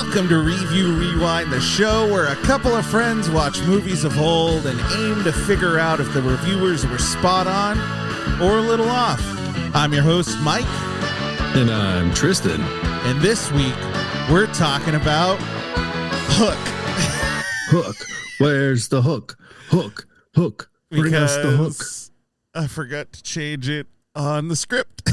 Welcome to Review Rewind, the show where a couple of friends watch movies of old and aim to figure out if the reviewers were spot on or a little off. I'm your host, Mike. And I'm Tristan. And this week, we're talking about Hook. Hook. Where's the hook? Hook. Hook. Bring us the hook. I forgot to change it on the script.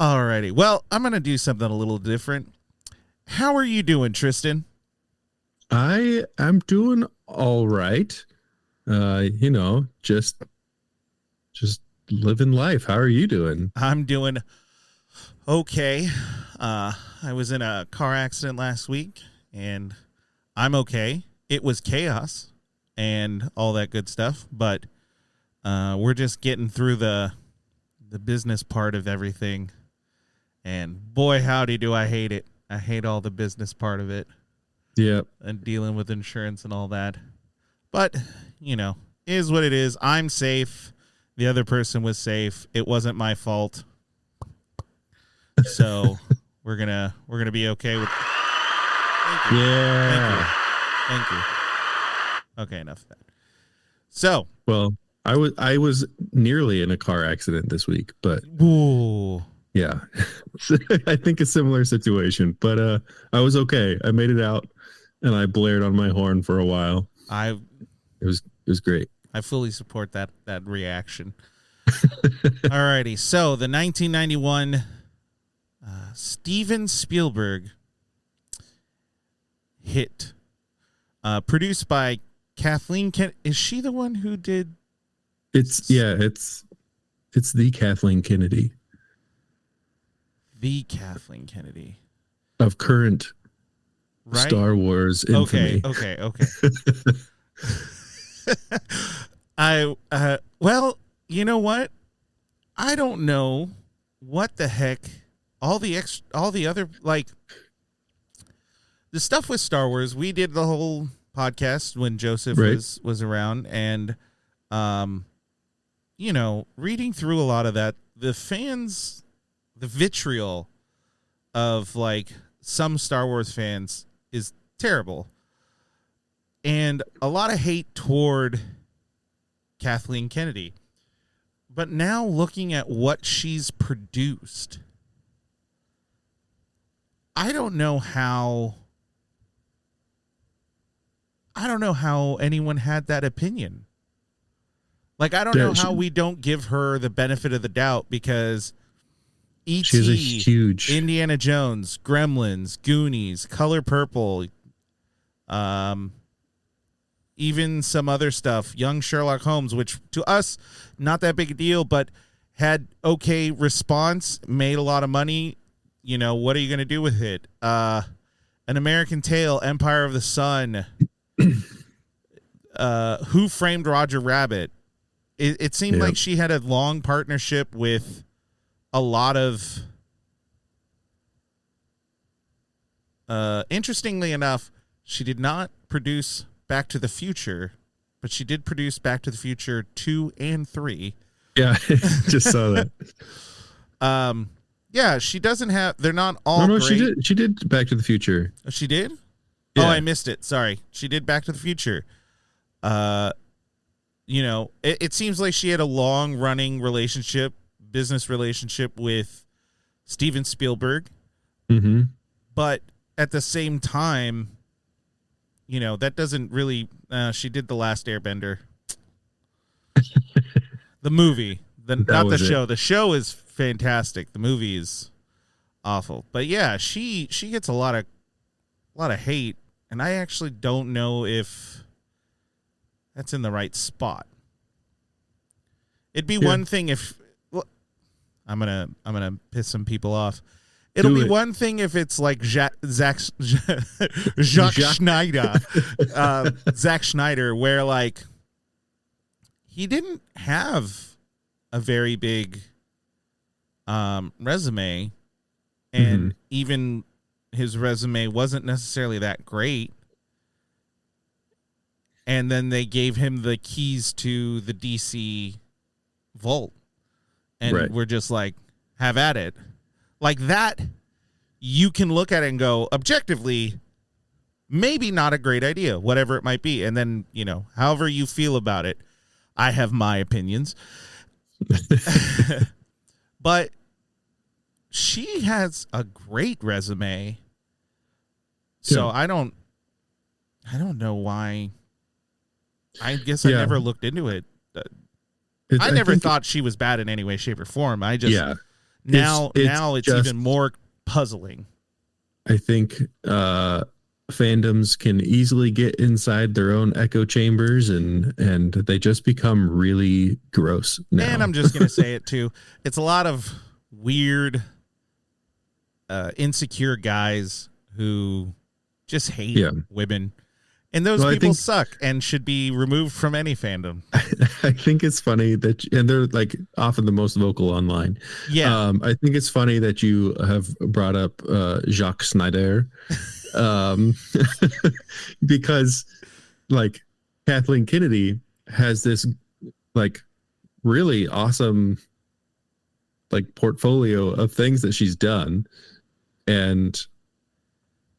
Alrighty. Well, I'm going to do something a little different. How are you doing, Tristan? I'm doing all right. Just living life. How are you doing? I'm doing okay. I was in a car accident last week, and I'm okay. It was chaos and all that good stuff, but we're just getting through the business part of everything. And boy, howdy, do I hate it. I hate all the business part of it. Yep. And dealing with insurance and all that. But, is what it is. I'm safe. The other person was safe. It wasn't my fault. So we're gonna be okay with. Thank you. Yeah. Thank you. Okay, enough of that. So. Well, I was nearly in a car accident this week, but. Ooh. Yeah, I think a similar situation, but I was okay. I made it out, and I blared on my horn for a while. It was great. I fully support that reaction. Alrighty, so the 1991 Stephen Spielberg hit, produced by Kathleen. Is she the one who did? It's the Kathleen Kennedy. The Kathleen Kennedy of current right? Star Wars infamy. Okay. Well, you know what? I don't know what the heck all the other, like, the stuff with Star Wars. We did the whole podcast when Joseph was around, and reading through a lot of that, the fans. The vitriol of, like, some Star Wars fans is terrible. And a lot of hate toward Kathleen Kennedy. But now looking at what she's produced, I don't know how anyone had that opinion. Like, I don't know how we don't give her the benefit of the doubt, because E.T., she's a huge Indiana Jones, Gremlins, Goonies, Color Purple, even some other stuff, Young Sherlock Holmes, which to us, not that big a deal, but had okay response, made a lot of money. What are you going to do with it? An American Tale, Empire of the Sun, Who Framed Roger Rabbit. It seemed like she had a long partnership with a lot of, interestingly enough, she did not produce Back to the Future, but she did produce Back to the Future 2 and 3. Yeah, just saw that. Yeah, she doesn't have, they're not all great. She did Back to the Future. Oh, she did? Yeah. Oh, I missed it. Sorry. She did Back to the Future. It seems like she had a long running business relationship with Steven Spielberg. Mm-hmm. But at the same time, that doesn't really, she did The Last Airbender. The movie, not the show. The show is fantastic. The movie is awful. But yeah, she gets a lot of hate, and I actually don't know if that's in the right spot. It'd be one thing if, I'm gonna piss some people off. It'll be one thing if it's like Jacques Schneider, Zack Schneider, where, like, he didn't have a very big resume, and even his resume wasn't necessarily that great. And then they gave him the keys to the DC vault, and we're just like, have at it. Like that, you can look at it and go, objectively, maybe not a great idea, whatever it might be. And then, however you feel about it, I have my opinions. But she has a great resume. So I don't know why. I guess I never looked into it. I never thought she was bad in any way, shape, or form. I just now it's just, even more puzzling. I think fandoms can easily get inside their own echo chambers, and they just become really gross now. And I'm just gonna say it too. It's a lot of weird, insecure guys who just hate women. And those people suck and should be removed from any fandom. I think it's funny that, and they're like often the most vocal online. Yeah. I think it's funny that you have brought up Jacques Snyder, because like Kathleen Kennedy has this like really awesome like portfolio of things that she's done, and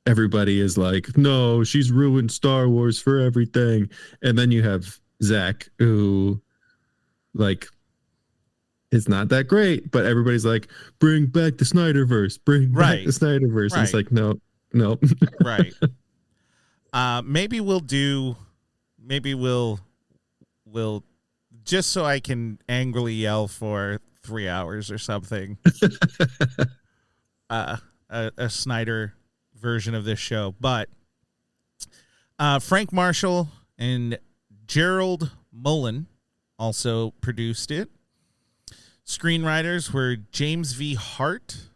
everybody is like, no, she's ruined Star Wars for everything. And then you have Zach, who like is not that great, but everybody's like, bring back the Snyderverse, bring back the Snyderverse. Right. And it's like, no. Right. Maybe we'll just so I can angrily yell for 3 hours or something. A Snyder version of this show, but Frank Marshall and Gerald Mullen also produced it. Screenwriters were James V. Hart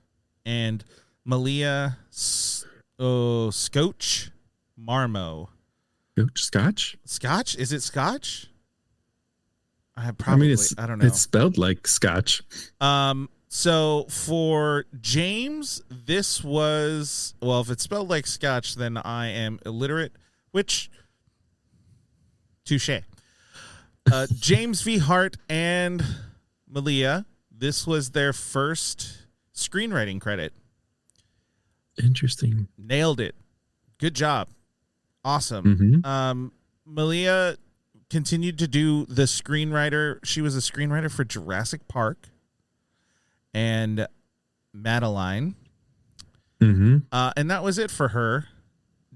and Malia Scotch Marmo. Scotch? Scotch? Is it Scotch? I don't know. It's spelled like Scotch. So for James, this was, well, if it's spelled like Scotch, then I am illiterate, which, touche. James V. Hart and Malia, this was their first screenwriting credit. Interesting. Nailed it. Good job. Awesome. Mm-hmm. Malia continued to do the screenwriter. She was a screenwriter for Jurassic Park and Madeline. Mm-hmm. And that was it for her.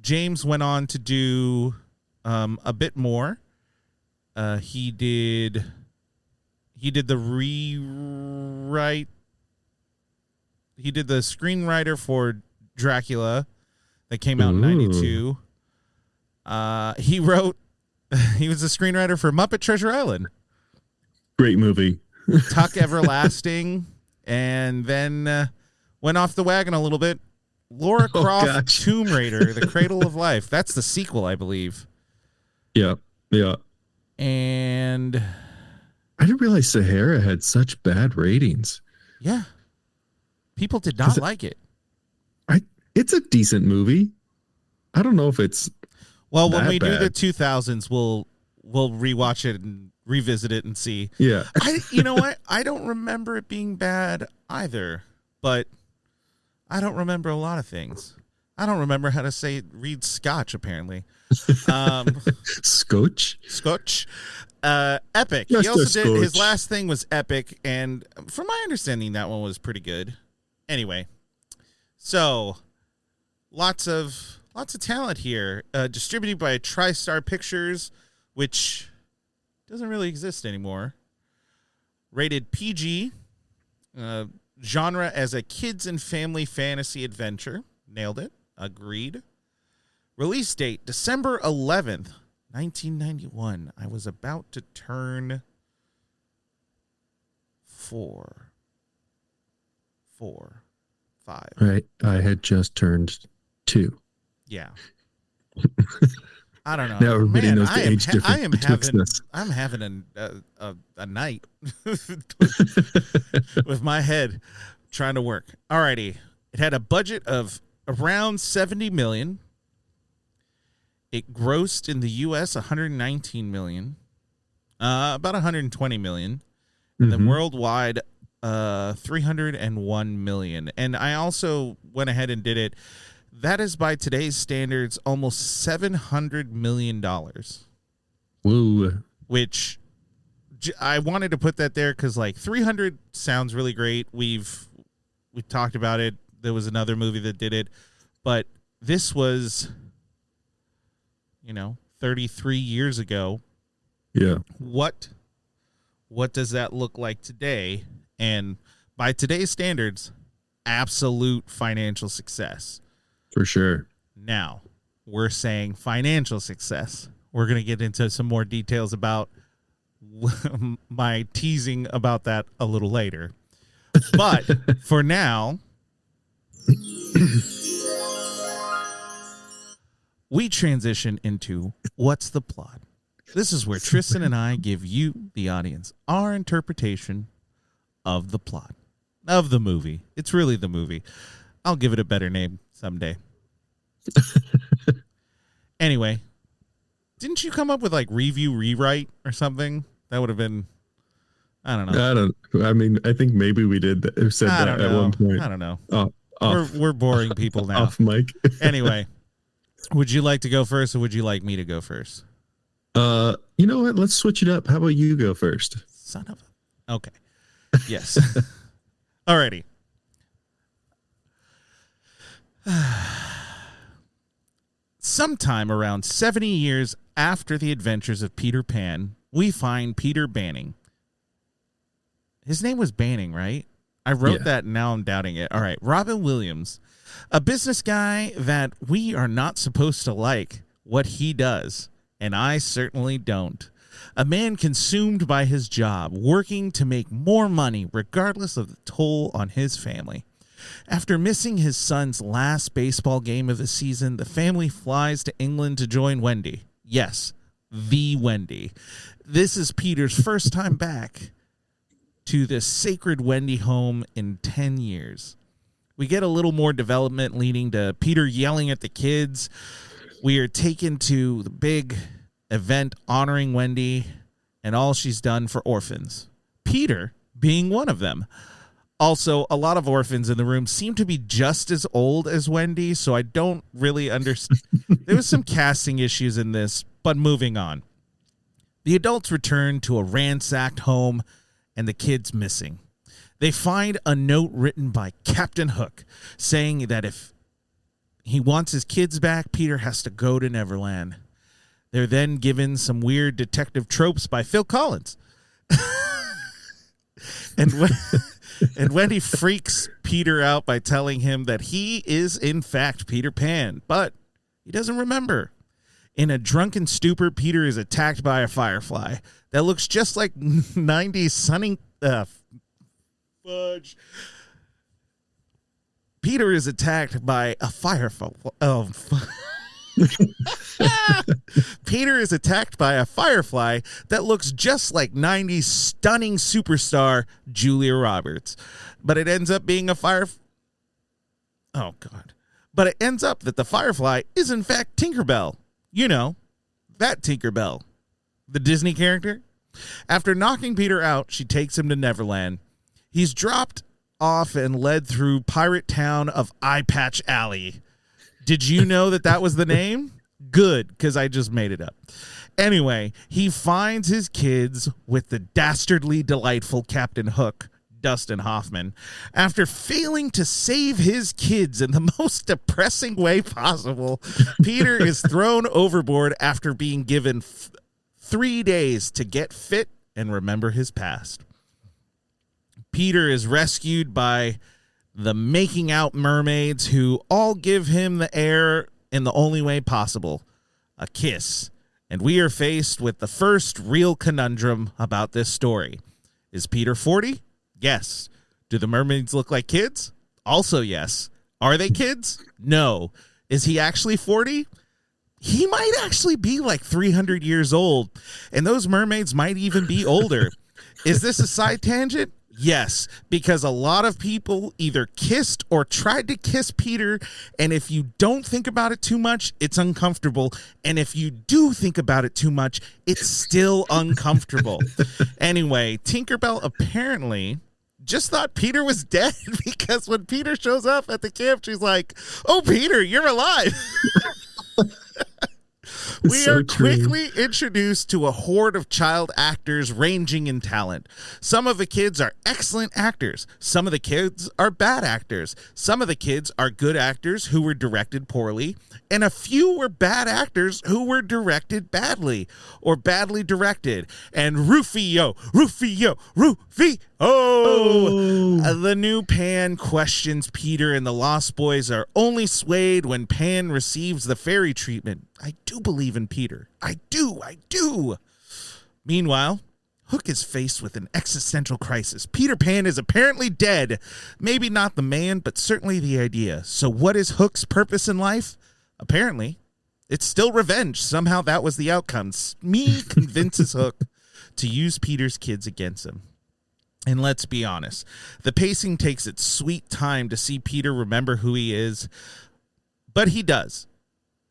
James went on to do a bit more. He did the rewrite. He did the screenwriter for Dracula that came out in 92. He was the screenwriter for Muppet Treasure Island. Great movie. Tuck Everlasting. And then went off the wagon a little bit. Lara Croft Tomb Raider, The Cradle of Life. That's the sequel, I believe. Yeah. And I didn't realize Sahara had such bad ratings. Yeah. People did not like it. It's a decent movie. I don't know if it's well, when we do the 2000s, we'll rewatch it and revisit it and see. Yeah. You know what? I don't remember it being bad either, but I don't remember a lot of things. I don't remember how to read Scotch, apparently. Scotch? Epic. He also did, his last thing was Epic, and from my understanding, that one was pretty good. Anyway, so lots of talent here. Distributed by TriStar Pictures, which doesn't really exist anymore. Rated PG. Genre as a kids and family fantasy adventure. Nailed it. Agreed. Release date December 11th, 1991. I was about to turn 5. Right. I had just turned 2. Yeah. I don't know. Now everybody knows the age difference. I'm having a night with my head trying to work. Alrighty. It had a budget of around $70 million. It grossed in the U.S. $119 million, about $120 million, and then worldwide $301 million. And I also went ahead and did it. That is, by today's standards, almost $700 million. Woo. Which I wanted to put that there because, like, 300 sounds really great. We've talked about it. There was another movie that did it. But this was, 33 years ago. Yeah. What does that look like today? And by today's standards, absolute financial success. For sure. Now, we're saying financial success. We're going to get into some more details about my teasing about that a little later. But for now, we transition into what's the plot. This is where Tristan and I give you, the audience, our interpretation of the plot of the movie. It's really the movie. I'll give it a better name someday. Anyway, didn't you come up with like review rewrite or something? That would have been, I don't know. I think maybe we said that at one point. I don't know. Off. We're boring people now. Off mic. Anyway, would you like to go first or would you like me to go first? You know what? Let's switch it up. How about you go first? Son of a... Okay. Yes. Alrighty. Sometime around 70 years after the adventures of Peter Pan, we find Peter Banning. His name was Banning, right? I wrote that and now I'm doubting it. All right. Robin Williams, a business guy that we are not supposed to like what he does. And I certainly don't. A man consumed by his job, working to make more money regardless of the toll on his family. After missing his son's last baseball game of the season, the family flies to England to join Wendy. Yes, the Wendy. This is Peter's first time back to the sacred Wendy home in 10 years. We get a little more development leading to Peter yelling at the kids. We are taken to the big event honoring Wendy and all she's done for orphans. Peter being one of them. Also, a lot of orphans in the room seem to be just as old as Wendy, so I don't really understand. There was some casting issues in this, but moving on. The adults return to a ransacked home and the kids missing. They find a note written by Captain Hook saying that if he wants his kids back, Peter has to go to Neverland. They're then given some weird detective tropes by Phil Collins. And Wendy freaks Peter out by telling him that he is, in fact, Peter Pan, but he doesn't remember. In a drunken stupor, Peter is attacked by a firefly that looks just like 90s sunny... fudge. Peter is attacked by a firefly. Peter is attacked by a firefly that looks just like 90s stunning superstar Julia Roberts. But it ends up being a Oh, God. But it ends up that the firefly is, in fact, Tinkerbell. You know, that Tinkerbell. The Disney character. After knocking Peter out, she takes him to Neverland. He's dropped off and led through Pirate Town of Eye Patch Alley. Did you know that was the name? Good, because I just made it up. Anyway, he finds his kids with the dastardly delightful Captain Hook, Dustin Hoffman. After failing to save his kids in the most depressing way possible, Peter is thrown overboard after being given 3 days to get fit and remember his past. Peter is rescued by the making out mermaids who all give him the air in the only way possible, a kiss. And we are faced with the first real conundrum about this story. Is Peter 40? Yes. Do the mermaids look like kids? Also yes. Are they kids? No. Is he actually 40? He might actually be like 300 years old, and those mermaids might even be older. Is this a side tangent? Yes, because a lot of people either kissed or tried to kiss Peter, and if you don't think about it too much, it's uncomfortable, and if you do think about it too much, it's still uncomfortable. Anyway, Tinkerbell apparently just thought Peter was dead because when Peter shows up at the camp, she's like, "Oh, Peter, you're alive." We are quickly introduced to a horde of child actors ranging in talent. Some of the kids are excellent actors. Some of the kids are bad actors. Some of the kids are good actors who were directed poorly. And a few were bad actors who were directed badly or badly directed. And Rufio. The new Pan questions Peter, and the Lost Boys are only swayed when Pan receives the fairy treatment. I do believe in Peter. I do. Meanwhile, Hook is faced with an existential crisis. Peter Pan is apparently dead. Maybe not the man, but certainly the idea. So what is Hook's purpose in life? Apparently, it's still revenge. Somehow that was the outcome. Smee convinces Hook to use Peter's kids against him. And let's be honest, the pacing takes its sweet time to see Peter remember who he is, but he does.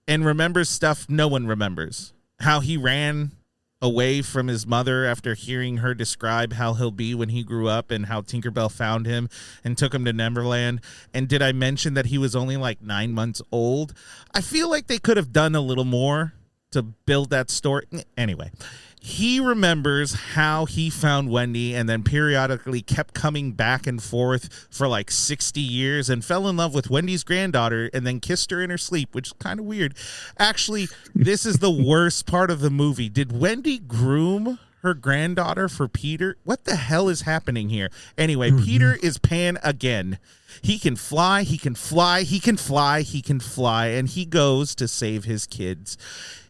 And remembers stuff no one remembers. How he ran away from his mother after hearing her describe how he'll be when he grew up, and how Tinkerbell found him and took him to Neverland. And did I mention that he was only like 9 months old? I feel like they could have done a little more to build that story. Anyway, he remembers how he found Wendy and then periodically kept coming back and forth for like 60 years and fell in love with Wendy's granddaughter and then kissed her in her sleep, which is kind of weird. Actually, this is the worst part of the movie. Did Wendy groom her granddaughter for Peter? What the hell is happening here? Anyway, Peter is Pan again. He can fly, and he goes to save his kids.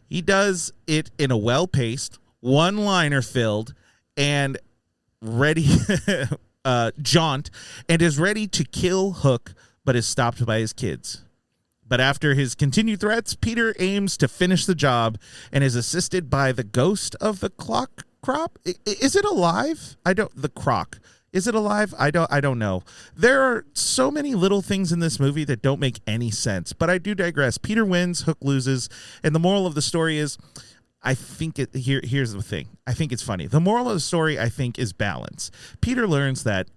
He does it in a well-paced, one-liner filled and ready jaunt, and is ready to kill Hook, but is stopped by his kids. But after his continued threats, Peter aims to finish the job and is assisted by the ghost of the clock crop. Is it alive? The croc. Is it alive? I don't know. There are so many little things in this movie that don't make any sense, but I do digress. Peter wins, Hook loses, and the moral of the story is, here's the thing. I think it's funny. The moral of the story, I think, is balance. Peter learns that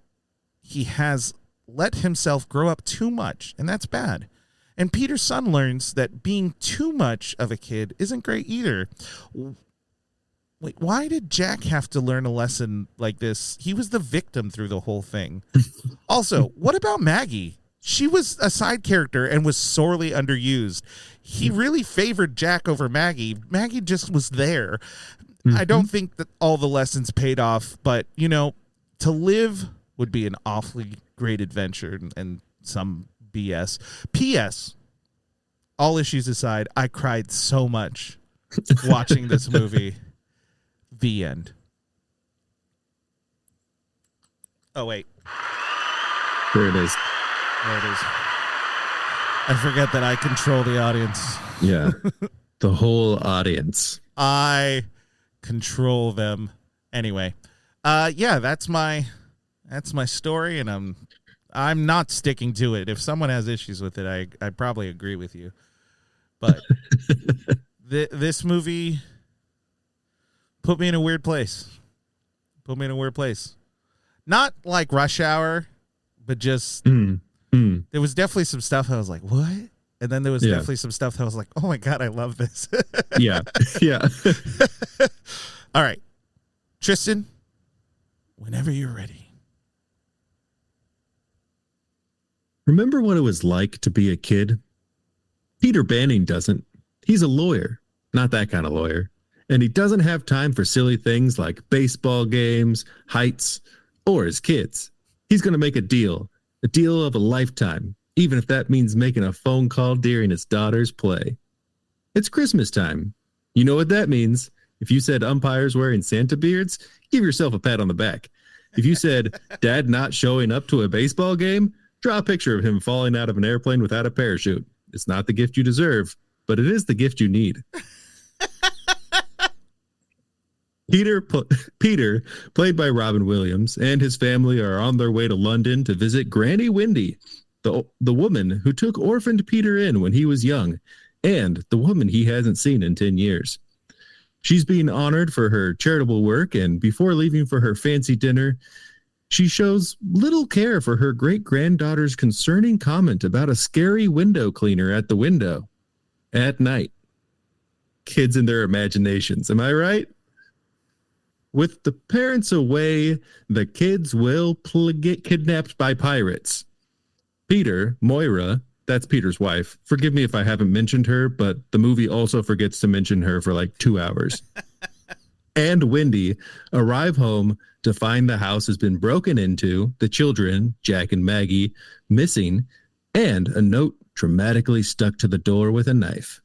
he has let himself grow up too much, and that's bad. And Peter's son learns that being too much of a kid isn't great either. Wait, why did Jack have to learn a lesson like this? He was the victim through the whole thing. Also, what about Maggie? She was a side character and was sorely underused. He really favored Jack over Maggie. Maggie just was there. I don't think that all the lessons paid off, but, to live would be an awfully great adventure and some BS. P.S. All issues aside, I cried so much watching this movie. The end. Oh, wait. There it is. There it is. I forget that I control the audience. Yeah. The whole audience. I control them. Anyway. Yeah, that's my story, and I'm not sticking to it. If someone has issues with it, I probably agree with you. But this movie put me in a weird place. Not like Rush Hour, but just there was definitely some stuff I was like, what? And then there was definitely some stuff that I was like, oh my God, I love this. Yeah. All right. Tristan, whenever you're ready. Remember what it was like to be a kid? Peter Banning doesn't. He's a lawyer, not that kind of lawyer. And he doesn't have time for silly things like baseball games, heights, or his kids. He's going to make a deal of a lifetime, even if that means making a phone call during his daughter's play. It's Christmas time. You know what that means. If you said umpires wearing Santa beards, give yourself a pat on the back. If you said dad not showing up to a baseball game, draw a picture of him falling out of an airplane without a parachute. It's not the gift you deserve, but it is the gift you need. Peter, played by Robin Williams, and his family are on their way to London to visit Granny Wendy, the woman who took orphaned Peter in when he was young, and the woman he hasn't seen in 10 years. She's being honored for her charitable work, and before leaving for her fancy dinner, She shows little care for her great-granddaughter's concerning comment about a scary window cleaner at the window at night. Kids and their imaginations, am I right? With the parents away, the kids will get kidnapped by pirates. Peter, Moira, that's Peter's wife. Forgive me if I haven't mentioned her, but the movie also forgets to mention her for like 2 hours. And Wendy arrive home to find the house has been broken into, the children, Jack and Maggie, missing, and a note dramatically stuck to the door with a knife.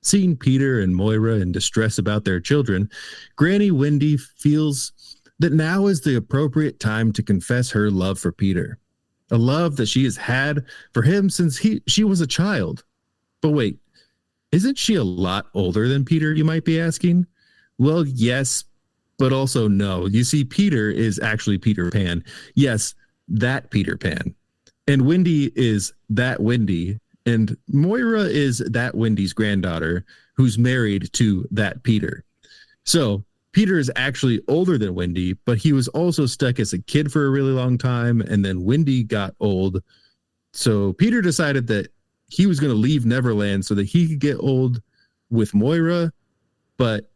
Seeing Peter and Moira in distress about their children, Granny Wendy feels that now is the appropriate time to confess her love for Peter. A love that she has had for him since she was a child. But wait, isn't she a lot older than Peter, you might be asking? Well, yes, but also no. You see, Peter is actually Peter Pan. Yes, that Peter Pan. And Wendy is that Wendy. And Moira is that Wendy's granddaughter who's married to that Peter. So Peter is actually older than Wendy, but he was also stuck as a kid for a really long time. And then Wendy got old. So Peter decided that he was going to leave Neverland so that he could get old with Moira, but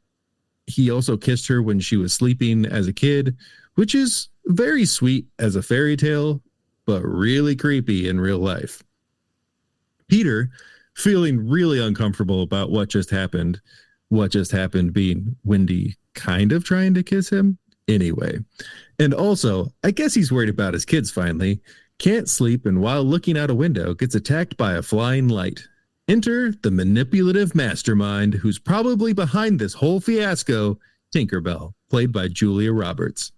he also kissed her when she was sleeping as a kid, which is very sweet as a fairy tale, but really creepy in real life. Peter, feeling really uncomfortable about what just happened being Wendy kind of trying to kiss him anyway. And also, I guess he's worried about his kids finally, can't sleep, and while looking out a window, gets attacked by a flying light. Enter the manipulative mastermind who's probably behind this whole fiasco, Tinkerbell, played by Julia Roberts.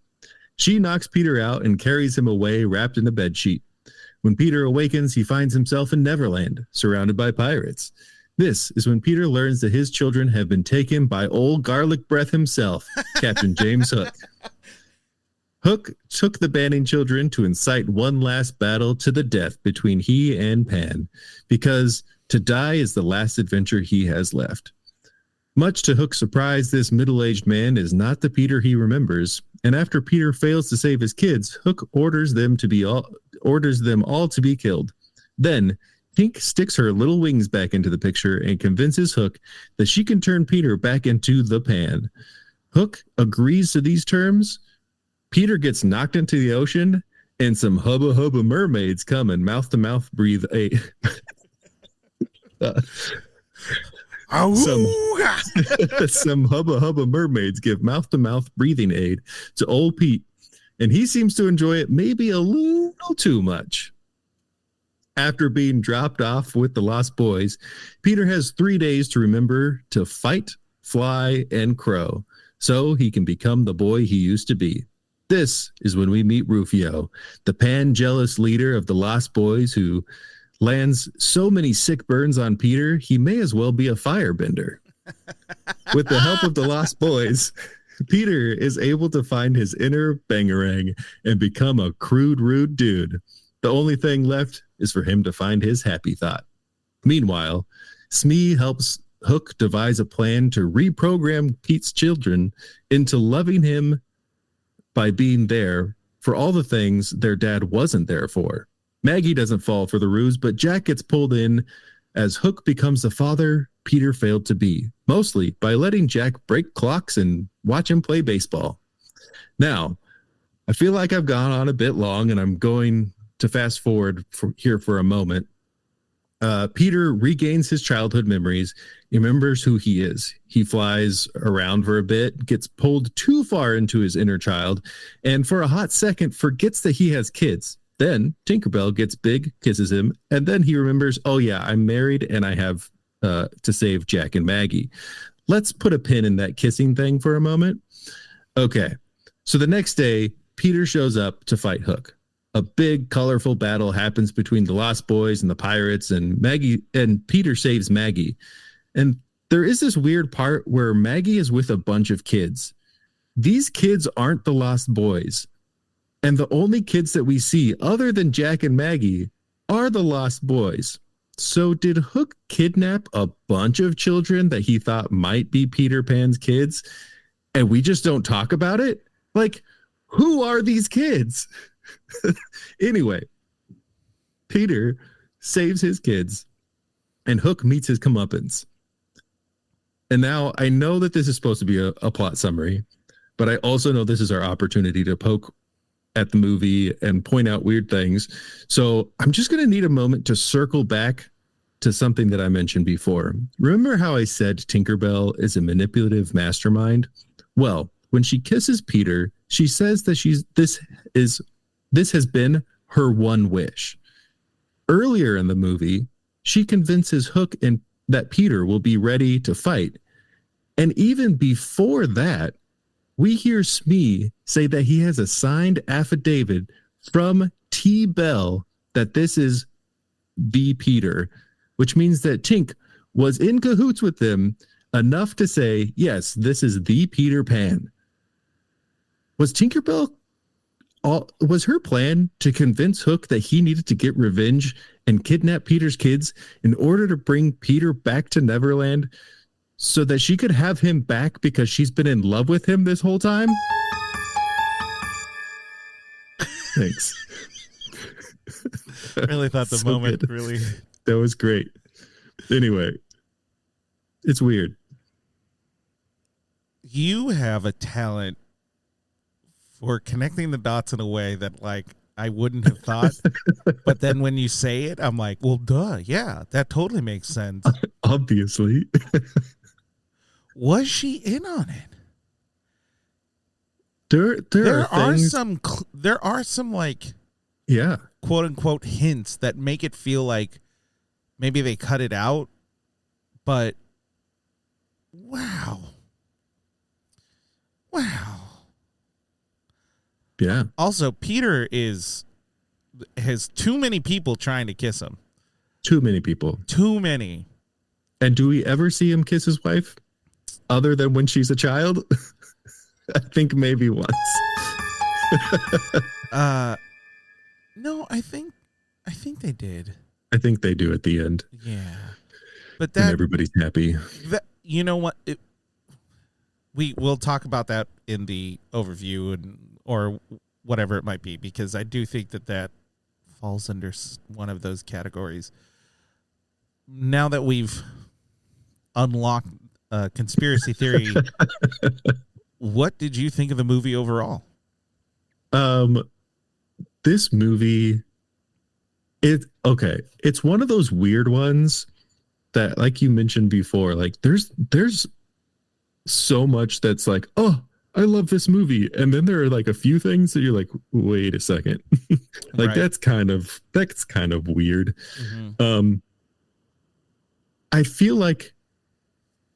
She knocks Peter out and carries him away wrapped in a bedsheet. When Peter awakens, he finds himself in Neverland, surrounded by pirates. This is when Peter learns that his children have been taken by old garlic breath himself, Captain James Hook. Hook took the Banning children to incite one last battle to the death between he and Pan, because to die is the last adventure he has left. Much to Hook's surprise, this middle-aged man is not the Peter he remembers, and after Peter fails to save his kids, Hook orders them all to be killed. Then, Pink sticks her little wings back into the picture and convinces Hook that she can turn Peter back into the Pan. Hook agrees to these terms. Peter gets knocked into the ocean, and some hubba hubba mermaids come and mouth-to-mouth breathe some hubba hubba mermaids give mouth-to-mouth breathing aid to old Pete, and he seems to enjoy it maybe a little too much. After being dropped off with the Lost Boys, Peter has 3 days to remember to fight, fly, and crow, so he can become the boy he used to be. This is when we meet Rufio, the pan-jealous leader of the Lost Boys who lands so many sick burns on Peter, he may as well be a firebender. With the help of the Lost Boys, Peter is able to find his inner bangarang and become a crude, rude dude. The only thing left is for him to find his happy thought. Meanwhile, Smee helps Hook devise a plan to reprogram Pete's children into loving him by being there for all the things their dad wasn't there for. Maggie doesn't fall for the ruse, but Jack gets pulled in as Hook becomes the father Peter failed to be, mostly by letting Jack break clocks and watch him play baseball. Now, I feel like I've gone on a bit long, and I'm going to fast forward here for a moment. Peter regains his childhood memories. He remembers who he is. He flies around for a bit, gets pulled too far into his inner child, and for a hot second forgets that he has kids. Then Tinkerbell gets big, kisses him, and then he remembers, oh yeah, I'm married and I have to save Jack and Maggie. Let's put a pin in that kissing thing for a moment. Okay, so the next day, Peter shows up to fight Hook. A big, colorful battle happens between the Lost Boys and the pirates, and Peter saves Maggie. And there is this weird part where Maggie is with a bunch of kids. These kids aren't the Lost Boys. And the only kids that we see other than Jack and Maggie are the Lost Boys. So did Hook kidnap a bunch of children that he thought might be Peter Pan's kids, and we just don't talk about it? Like, Who are these kids? Anyway, Peter saves his kids and Hook meets his comeuppance. And now I know that this is supposed to be a plot summary, but I also know this is our opportunity to poke at the movie and point out weird things. So I'm just going to need a moment to circle back to something that I mentioned before. Remember how I said Tinkerbell is a manipulative mastermind? Well, when she kisses Peter, she says that this has been her one wish. Earlier in the movie, she convinces Hook and that Peter will be ready to fight. And even before that, we hear Smee say that he has a signed affidavit from T. Bell that this is the Peter, which means that Tink was in cahoots with them enough to say, yes, this is the Peter Pan. Was Tinkerbell, was her plan to convince Hook that he needed to get revenge and kidnap Peter's kids in order to bring Peter back to Neverland so that she could have him back because she's been in love with him this whole time? Thanks. I really thought the So moment good. really... That was great. Anyway, it's weird. You have a talent for connecting the dots in a way that, like, I wouldn't have thought. But then when you say it, I'm like, well, duh. Yeah, that totally makes sense. Obviously. Was she in on it? There are things, there are some like, yeah, quote unquote hints that make it feel like maybe they cut it out, but wow. Yeah. Also, Peter has too many people trying to kiss him. Too many people. Too many. And do we ever see him kiss his wife other than when she's a child? I think maybe once. No, I think they did. I think they do at the end. Yeah. But and everybody's happy. You know what? We'll talk about that in the overview or whatever it might be, because I do think that falls under one of those categories. Now that we've unlocked conspiracy theory, what did you think of the movie overall? This movie, it's one of those weird ones that, like you mentioned before, like there's so much that's like, oh, I love this movie, and then there are like a few things that you're like, wait a second, like right. that's kind of weird. Mm-hmm. I feel like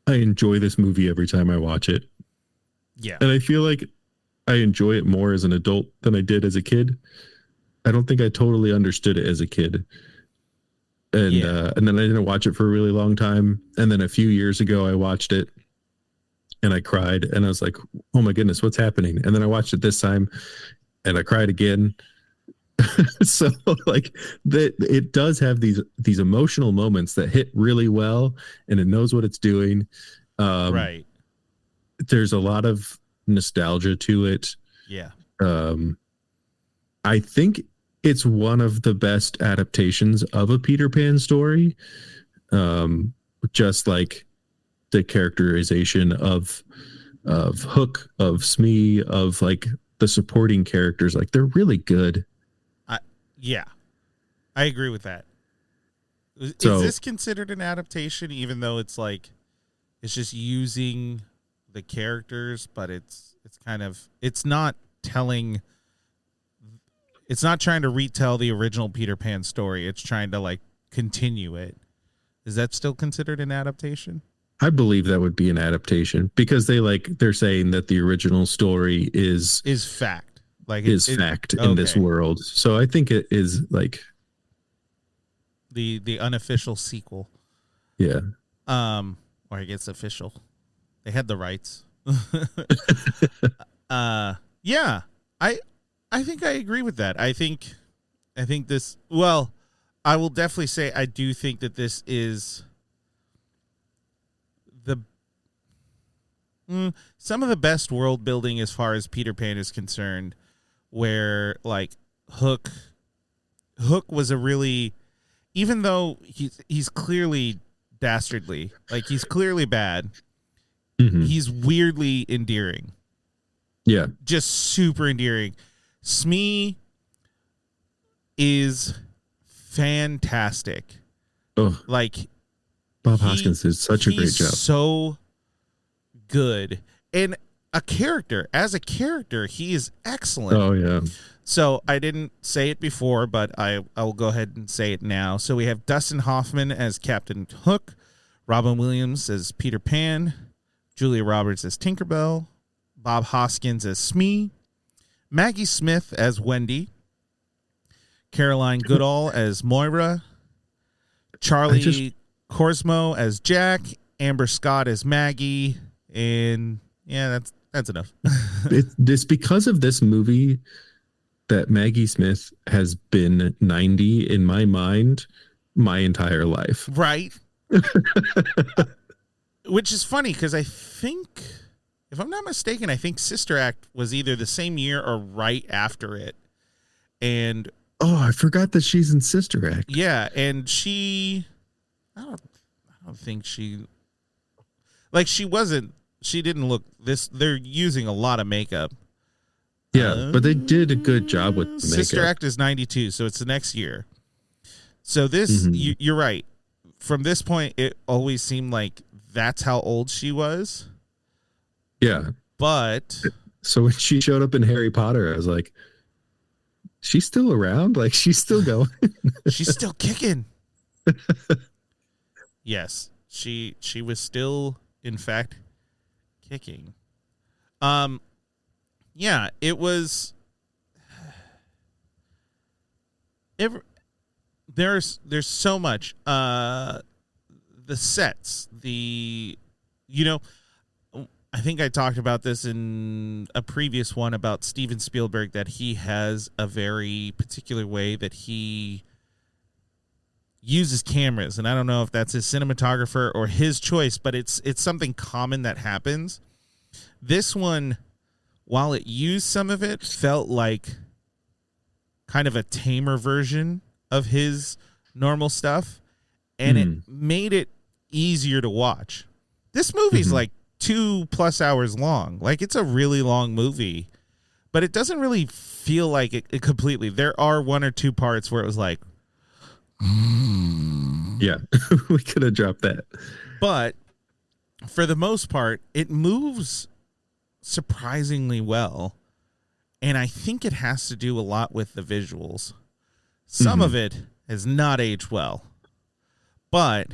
I enjoy this movie every time I watch it. Yeah, and I feel like I enjoy it more as an adult than I did as a kid. I don't think I totally understood it as a kid. And then I didn't watch it for a really long time. And then a few years ago, I watched it and I cried and I was like, oh my goodness, what's happening? And then I watched it this time and I cried again. So like it does have these emotional moments that hit really well and it knows what it's doing. Right. There's a lot of nostalgia to it. Yeah. I think it's one of the best adaptations of a Peter Pan story. Just like the characterization of Hook, of Smee, of like the supporting characters, like they're really good. Yeah, I agree with that. Is this considered an adaptation, even though it's like it's just using the characters, but it's not trying to retell the original Peter Pan story. It's trying to like continue it. Is that still considered an adaptation? I believe that would be an adaptation because they're saying that the original story is fact. Like fact in this world. So I think it is like the unofficial sequel. Yeah. Or I guess official. They had the rights. Yeah. I think I agree with that. I think this, well, I will definitely say I do think that this is some of the best world building as far as Peter Pan is concerned where like Hook was a really, even though he's clearly dastardly, like he's clearly bad, he's weirdly endearing. Yeah. Just super endearing. Smee is fantastic. Oh, like Bob Hoskins did such a great job. So good. And as a character, he is excellent. Oh yeah. So I didn't say it before, but I will go ahead and say it now. So we have Dustin Hoffman as Captain Hook, Robin Williams as Peter Pan, Julia Roberts as Tinkerbell, Bob Hoskins as Smee, Maggie Smith as Wendy, Caroline Goodall as Moira, Charlie Korsmo as Jack, Amber Scott as Maggie, and yeah, that's enough. It's because of this movie that Maggie Smith has been 90 in my mind my entire life. Right. Which is funny because I think, if I'm not mistaken, I think Sister Act was either the same year or right after it. And I forgot that she's in Sister Act. Yeah, and I don't think she didn't look this. They're using a lot of makeup. Yeah, but they did a good job with the makeup. Sister Act is 92, so it's the next year. So this, you're right. From this point, it always seemed like that's how old she was. Yeah. But so when she showed up in Harry Potter, I was like, she's still around? Like, she's still going? She's still kicking. Yes, she was still, in fact, kicking. Yeah, it was. There's so much. The sets, I think I talked about this in a previous one about Stephen Spielberg, that he has a very particular way that he uses cameras, and I don't know if that's his cinematographer or his choice, but it's something common that happens. This one, while it used some of it, felt like kind of a tamer version of his normal stuff, and it made it easier to watch. This movie's like 2+ hours long. Like, it's a really long movie, but it doesn't really feel like it completely. There are one or two parts where it was like, yeah, we could have dropped that. But for the most part, it moves surprisingly well. And I think it has to do a lot with the visuals. Some of it has not aged well, but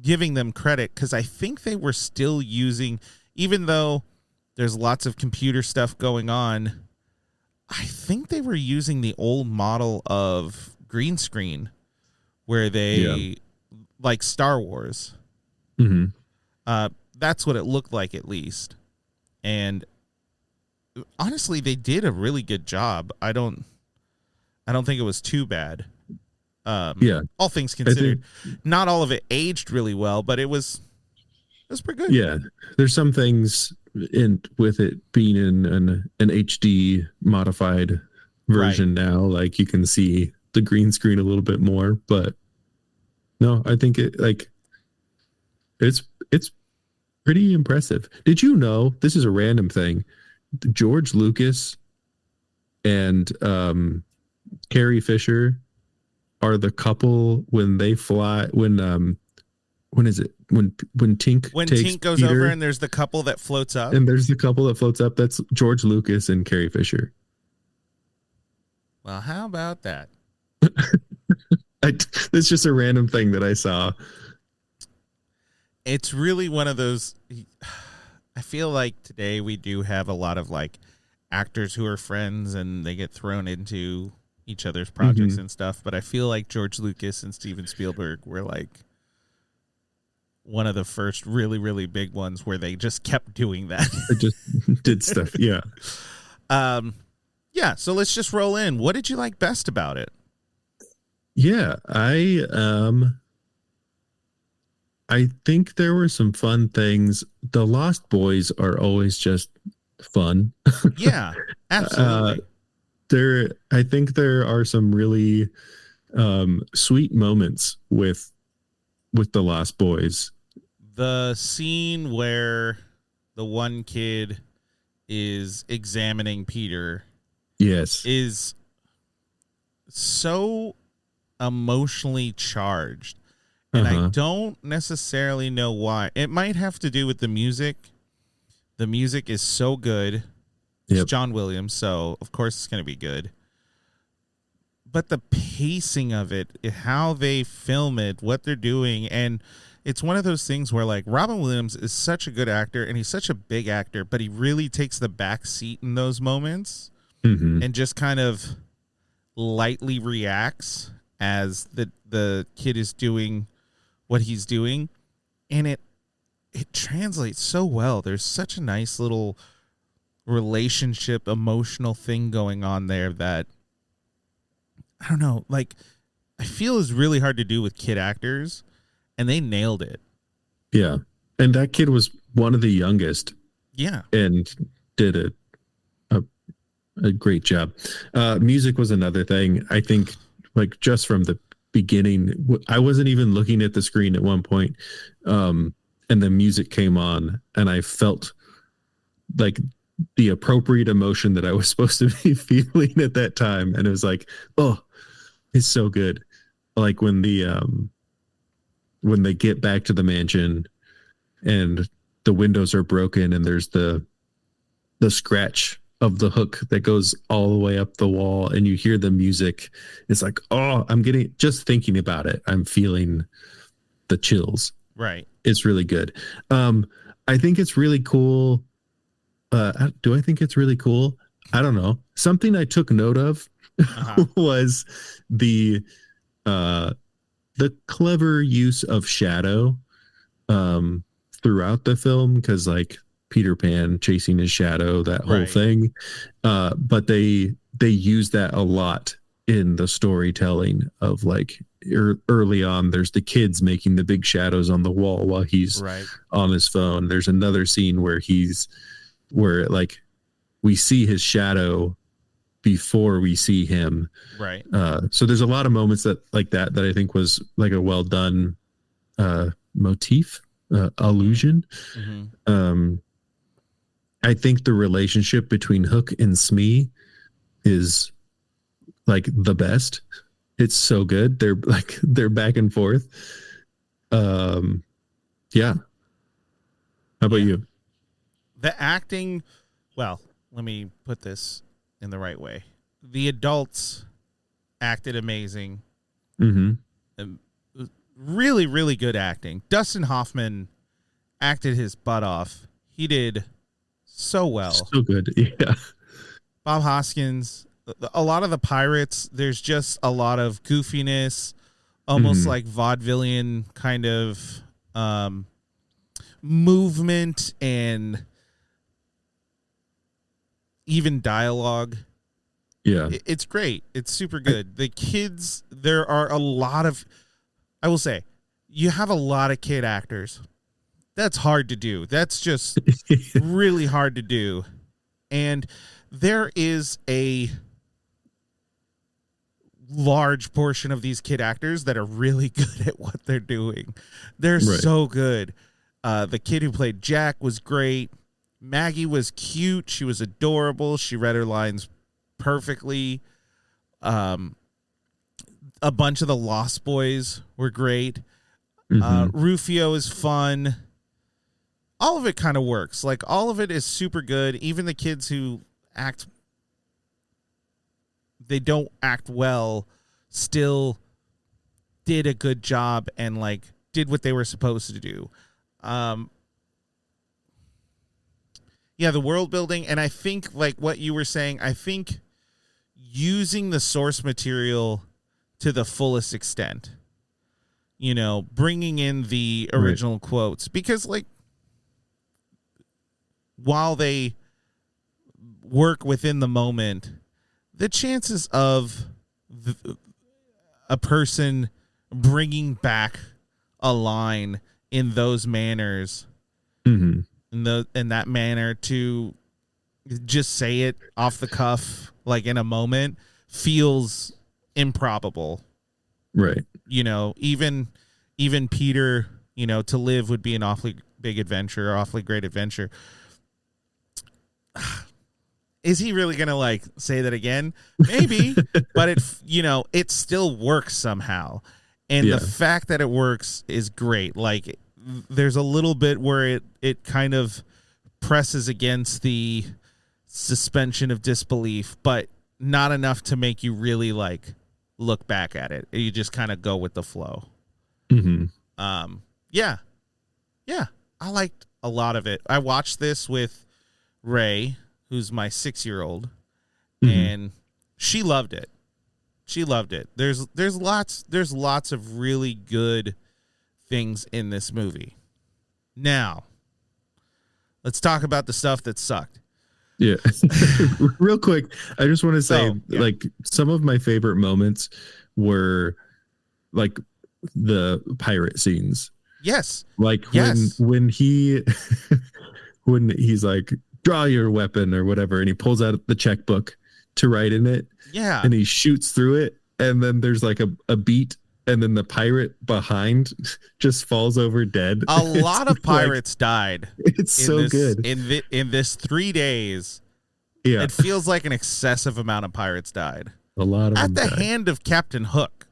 giving them credit, because I think they were still using, even though there's lots of computer stuff going on, I think they were using the old model of green screen where they, like Star Wars. That's what it looked like, at least. And honestly, they did a really good job. I don't think it was too bad. All things considered, not all of it aged really well, but it was pretty good. Yeah, there's some things with it being in an HD modified version now, like you can see the green screen a little bit more, but no, I think it's pretty impressive. Did you know, this is a random thing, George Lucas and Carrie Fisher are the couple when they fly, when is it when Tink goes Peter, over and there's the couple that floats up, that's George Lucas and Carrie Fisher. Well, how about that? It's just a random thing that I saw. It's really one of those, I feel like today we do have a lot of like actors who are friends and they get thrown into each other's projects and stuff, but I feel like George Lucas and Steven Spielberg were like one of the first really, really big ones where they just kept doing that. They just did stuff. Yeah. Yeah. So let's just roll in. What did you like best about it? Yeah, I think there were some fun things. The Lost Boys are always just fun. Yeah, absolutely. I think there are some really sweet moments with the Lost Boys. The scene where the one kid is examining Peter Yes. is so emotionally charged. And I don't necessarily know why. It might have to do with the music. The music is so good. It's John Williams, so of course it's going to be good. But the pacing of it, how they film it, what they're doing, and it's one of those things where, like, Robin Williams is such a good actor, and he's such a big actor, but he really takes the back seat in those moments and just kind of lightly reacts as the kid is doing what he's doing, and it translates so well. There's such a nice little relationship, emotional thing going on there that, I don't know, like, I feel is really hard to do with kid actors, and they nailed it. Yeah. And that kid was one of the youngest. Yeah. And did a great job. Music was another thing. I think, like, just from the beginning, I wasn't even looking at the screen at one point, and the music came on, and I felt like the appropriate emotion that I was supposed to be feeling at that time. And it was like, oh, it's so good. Like when they get back to the mansion and the windows are broken and there's the scratch of the hook that goes all the way up the wall and you hear the music. It's like, oh, just thinking about it, I'm feeling the chills. Right. It's really good. I think it's really cool. Do I think it's really cool? I don't know. Something I took note of was the clever use of shadow throughout the film, because, like, Peter Pan chasing his shadow, that whole thing. But they use that a lot in the storytelling of, like, early on, there's the kids making the big shadows on the wall while he's on his phone. There's another scene where like we see his shadow before we see him. Right. So there's a lot of moments that I think was like a well done motif, allusion. I think the relationship between Hook and Smee is, like, the best. It's so good. They're back and forth. Yeah. How about you? The acting, well, let me put this in the right way. The adults acted amazing. Really, really good acting. Dustin Hoffman acted his butt off. He did so well. So good. Yeah. Bob Hoskins, a lot of the pirates, there's just a lot of goofiness, almost like vaudevillian kind of movement and even dialogue. Yeah. It's great. It's super good. The kids, there are a lot of, I will say, you have a lot of kid actors. That's hard to do. That's just really hard to do. And there is a large portion of these kid actors that are really good at what they're doing. They're so good. The kid who played Jack was great. Maggie was cute. She was adorable. She read her lines perfectly. A bunch of the Lost Boys were great. Rufio is fun. All of it kind of works. Like, all of it is super good. Even the kids who they don't act well, still did a good job and, like, did what they were supposed to do. Yeah, the world building, and I think, like what you were saying, I think using the source material to the fullest extent, you know, bringing in the original quotes, because, like, while they work within the moment, the chances of a person bringing back a line in those manners, in that manner, to just say it off the cuff like in a moment, feels improbable. Right. You know, even Peter, you know, to live would be an awfully big adventure, awfully great adventure. Is he really going to like say that again? Maybe, but it still works somehow. And the fact that it works is great. Like there's a little bit where it kind of presses against the suspension of disbelief, but not enough to make you really like look back at it. You just kind of go with the flow. Mm-hmm. Yeah. I liked a lot of it. I watched this with Ray, who's my 6-year-old, and she loved it. There's lots of really good things in this movie. Now, let's talk about the stuff that sucked. Yeah. Real quick, I just want to say like some of my favorite moments were like the pirate scenes. Yes. Like when he when he's like, draw your weapon or whatever, and he pulls out the checkbook to write in it. Yeah. And he shoots through it, and then there's like a beat, and then the pirate behind just falls over dead. A lot of pirates died. It's so good. In this 3 days. Yeah. It feels like an excessive amount of pirates died. A lot of at them the died. Hand of Captain Hook.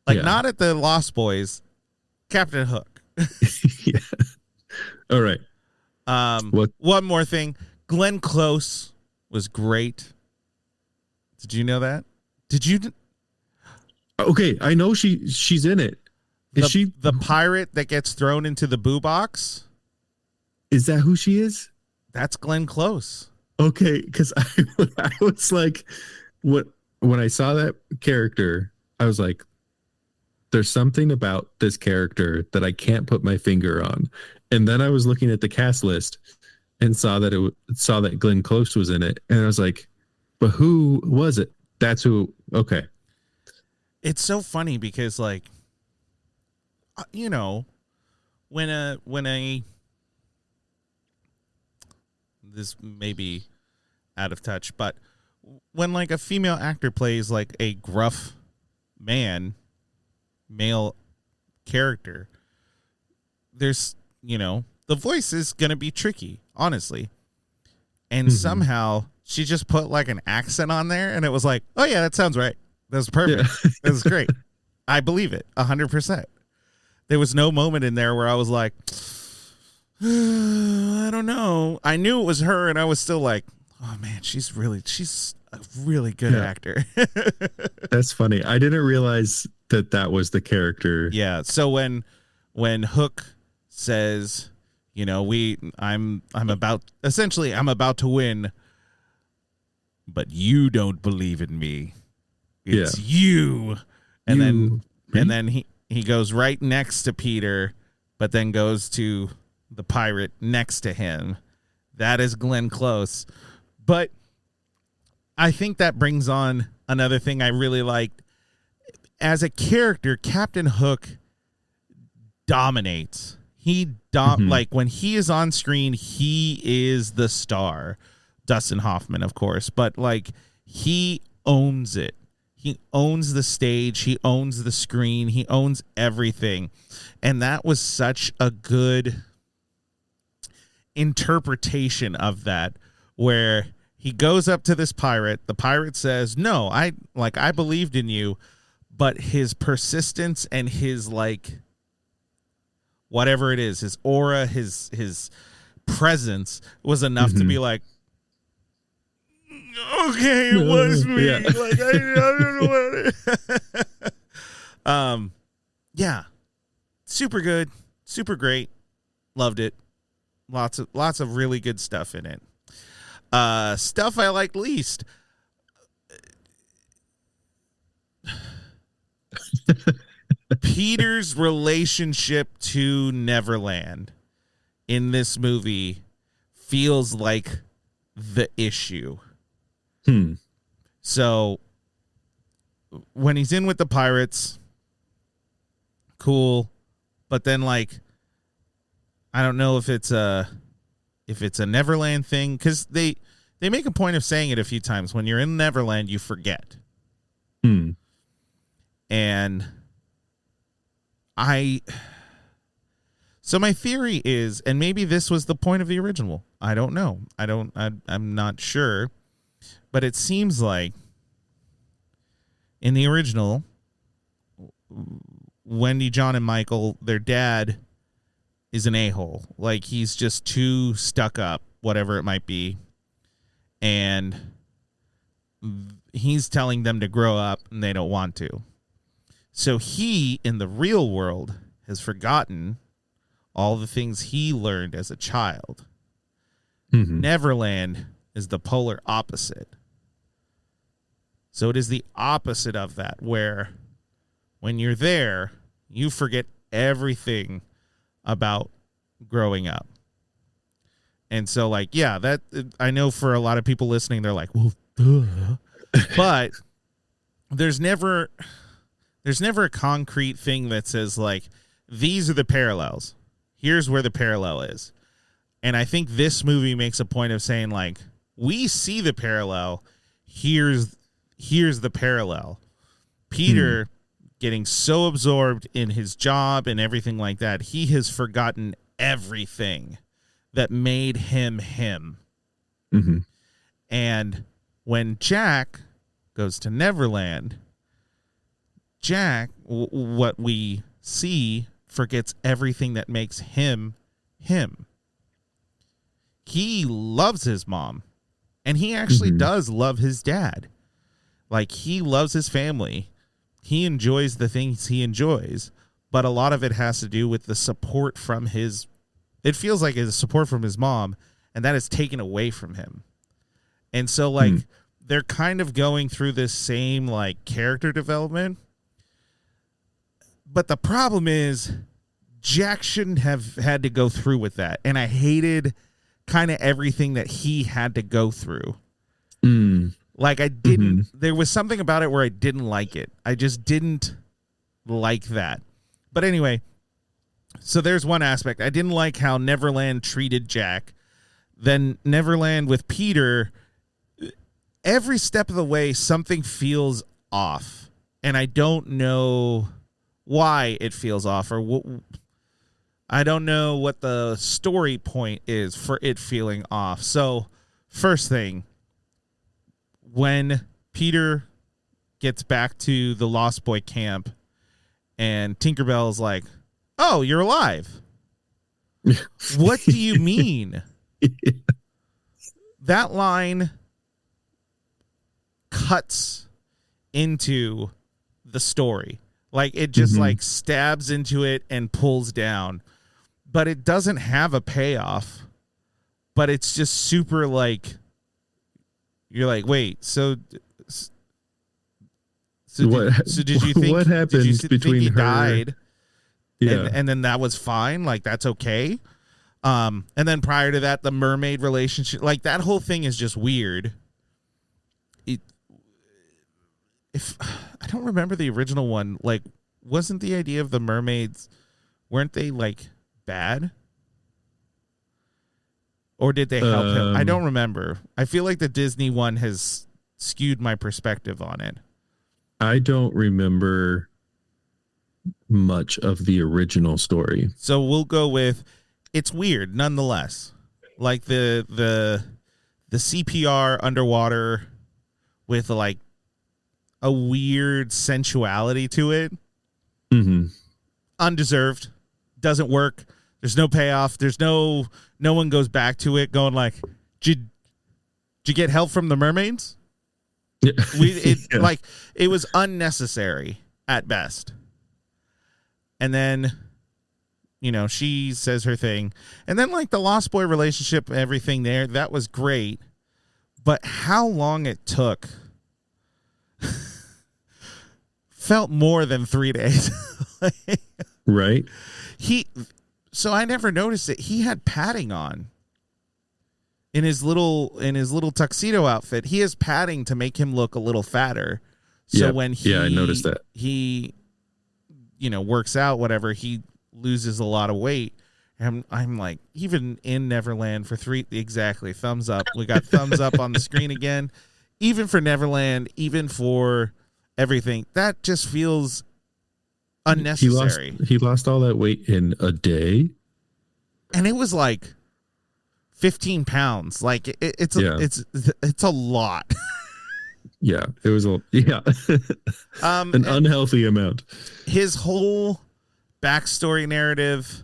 Like not at the Lost Boys. Captain Hook. Yeah. All right. One more thing. Glenn Close was great. Did you know that? Did you? Okay, I know she's in it. Is she the pirate that gets thrown into the boo box? Is that who she is? That's Glenn Close. Okay, because I was like, when I saw that character, I was like, there's something about this character that I can't put my finger on. And then I was looking at the cast list and saw that Glenn Close was in it, and I was like, but who was it? That's who. Okay. It's so funny because, like, you know, when this may be out of touch, but when like a female actor plays like a gruff male character, there's, you know, the voice is going to be tricky, honestly. And somehow she just put like an accent on there, and it was like, oh yeah, that sounds right. That's perfect. Yeah. That was great. I believe it 100%. There was no moment in there where I was like, I don't know. I knew it was her, and I was still like, oh man, she's a really good actor. That's funny. I didn't realize that was the character. Yeah. So when Hook says, you know, I'm about to win, but you don't believe in me. It's you. And then he goes right next to Peter, but then goes to the pirate next to him. That is Glenn Close. But I think that brings on another thing I really liked. As a character, Captain Hook dominates. Like when he is on screen, he is the star. Dustin Hoffman, of course, but like he owns it. He owns the stage. He owns the screen. He owns everything. And that was such a good interpretation of that, where he goes up to this pirate. The pirate says, no, I believed in you. But his persistence and his like, whatever it is, his aura, his presence was enough to be like, okay, it was me. Yeah. Like I don't know what. Yeah, super good, super great, loved it. Lots of really good stuff in it. Stuff I liked least. Peter's relationship to Neverland in this movie feels like the issue. So when he's in with the pirates, cool, but then like I don't know if it's a Neverland thing, because they make a point of saying it a few times. When you're in Neverland, you forget. And so my theory is, and maybe this was the point of the original. I don't know. I'm not sure. But it seems like in the original, Wendy, John, and Michael, their dad is an a-hole. Like, he's just too stuck up, whatever it might be. And he's telling them to grow up, and they don't want to. So he, in the real world, has forgotten all the things he learned as a child. Neverland is the polar opposite. So it is the opposite of that, where when you're there, you forget everything about growing up. And so, like, yeah, that I know for a lot of people listening, they're like, well, duh. But there's never a concrete thing that says, like, these are the parallels. Here's where the parallel is. And I think this movie makes a point of saying, like, we see the parallel. Here's the parallel. Peter getting so absorbed in his job and everything like that, he has forgotten everything that made him him. And when Jack goes to Neverland, Jack, what we see, forgets everything that makes him him. He loves his mom, and he actually does love his dad. Like, he loves his family. He enjoys the things he enjoys, but a lot of it has to do with the support from it feels like it's support from his mom, and that is taken away from him. And so, like, they're kind of going through this same, like, character development. But the problem is, Jack shouldn't have had to go through with that. And I hated kind of everything that he had to go through. Like, I didn't, there was something about it where I didn't like it. I just didn't like that. But anyway, so there's one aspect. I didn't like how Neverland treated Jack. Then Neverland with Peter, every step of the way, something feels off. And I don't know why it feels off, or I don't know what the story point is for it feeling off. So, first thing, when Peter gets back to the Lost Boy camp and Tinkerbell's like, "Oh, you're alive." What do you mean? That line cuts into the story. Like, it just like stabs into it and pulls down, but it doesn't have a payoff. But it's just super, like, you're like, wait, so did you think what happened between he her? Died? Yeah, and then that was fine. Like, that's okay. And then prior to that, the mermaid relationship, like, that whole thing is just weird. If I don't remember the original one, like, wasn't the idea of the mermaids, weren't they, like, bad? Or did they help him? I don't remember. I feel like the Disney one has skewed my perspective on it. I don't remember much of the original story. So we'll go with, it's weird nonetheless. Like, the CPR underwater with, like, a weird sensuality to it. Undeserved. Doesn't work. There's no payoff. There's no one goes back to it going like, did you get help from the mermaids? Yeah. Like, it was unnecessary at best. And then, you know, she says her thing. And then, like, the Lost Boy relationship, everything there, that was great. But how long it took felt more than 3 days. Right. So I never noticed it. He had padding on in his little tuxedo outfit. He has padding to make him look a little fatter. So when I noticed that. He, you know, works out, whatever, he loses a lot of weight. I'm like, even in Neverland for 3, exactly, thumbs up. We got thumbs up on the screen again. Even for Neverland, even for everything, that just feels unnecessary. He lost all that weight in a day. And it was like 15 pounds. Like it's a lot. Yeah, it was an unhealthy amount. His whole backstory narrative,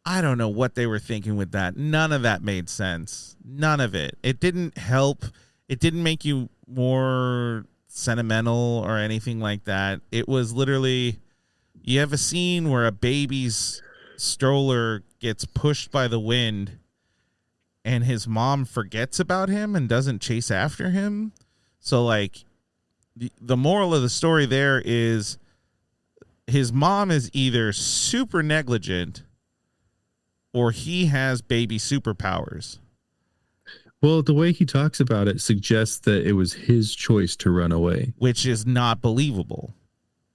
I don't know what they were thinking with that. None of that made sense. None of it. It didn't help. It didn't make you more sentimental or anything like that. It was literally, you have a scene where a baby's stroller gets pushed by the wind and his mom forgets about him and doesn't chase after him. So like the moral of the story there is his mom is either super negligent or he has baby superpowers. Well, the way he talks about it suggests that it was his choice to run away, which is not believable.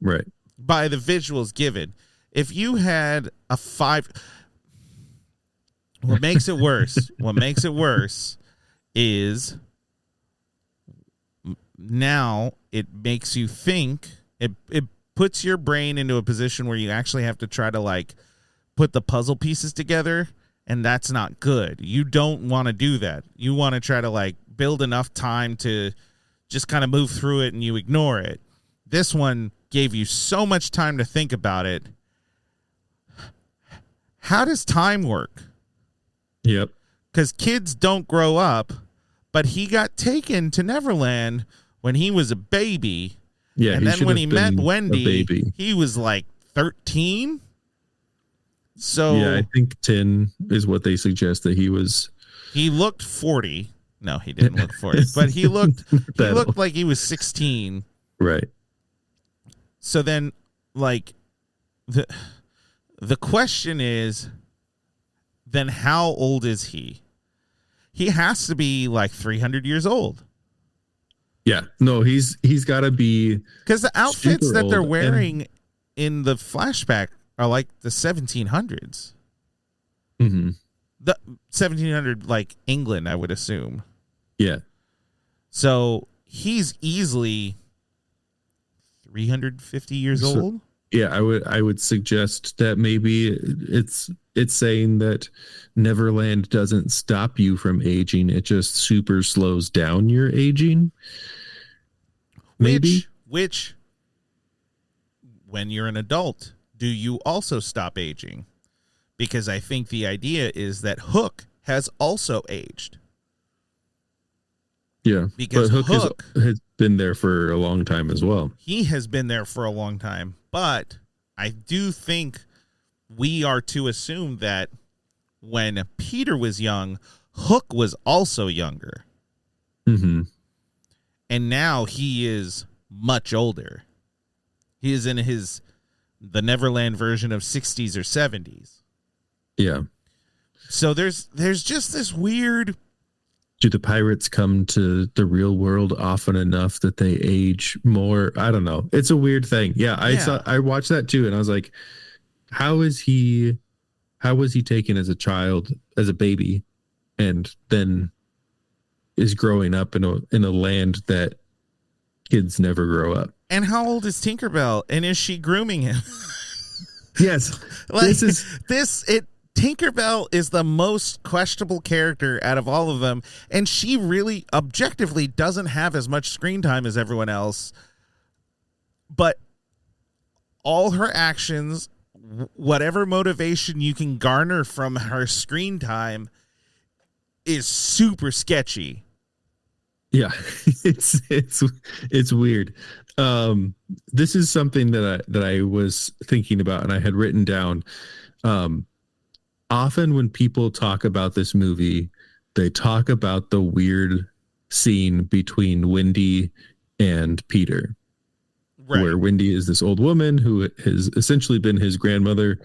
Right. By the visuals given. If you had a 5, what makes it worse is now it makes you think, it puts your brain into a position where you actually have to try to like put the puzzle pieces together, and that's not good. You don't want to do that. You want to try to like build enough time to just kind of move through it and you ignore it. This one gave you so much time to think about it. How does time work? Yep. Because kids don't grow up, but he got taken to Neverland when he was a baby. Yeah, and then when he met Wendy, he was like 13. So yeah, I think 10 is what they suggest that he was. He looked 40. No, he didn't look 40, but he looked like he was 16. Right. So then, like, the question is, then how old is he? He has to be like 300 years old. Yeah. No, he's got to be, because the outfits that they're wearing in the flashback are like the 1700s. Mm-hmm. The 1700, like England, I would assume. Yeah. So he's easily 350 years old. Yeah, I would suggest that maybe it's saying that Neverland doesn't stop you from aging; it just super slows down your aging. Maybe which when you're an adult, do you also stop aging? Because I think the idea is that Hook has also aged. Yeah, because but Hook has been there for a long time as well. He has been there for a long time, but I do think we are to assume that when Peter was young, Hook was also younger. Mm-hmm. And now he is much older. He is in the Neverland version of 60s or 70s. Yeah. So there's just this weird. Do the pirates come to the real world often enough that they age more? I don't know. It's a weird thing. Yeah, I watched that too, and I was like, how was he taken as a child, as a baby, and then is growing up in a land that kids never grow up? And how old is Tinkerbell? And is she grooming him? Yes. Tinkerbell is the most questionable character out of all of them, and she really objectively doesn't have as much screen time as everyone else. But all her actions, whatever motivation you can garner from her screen time, is super sketchy. Yeah, it's weird. This is something that I was thinking about, and I had written down. Often when people talk about this movie, they talk about the weird scene between Wendy and Peter, right, where Wendy is this old woman who has essentially been his grandmother,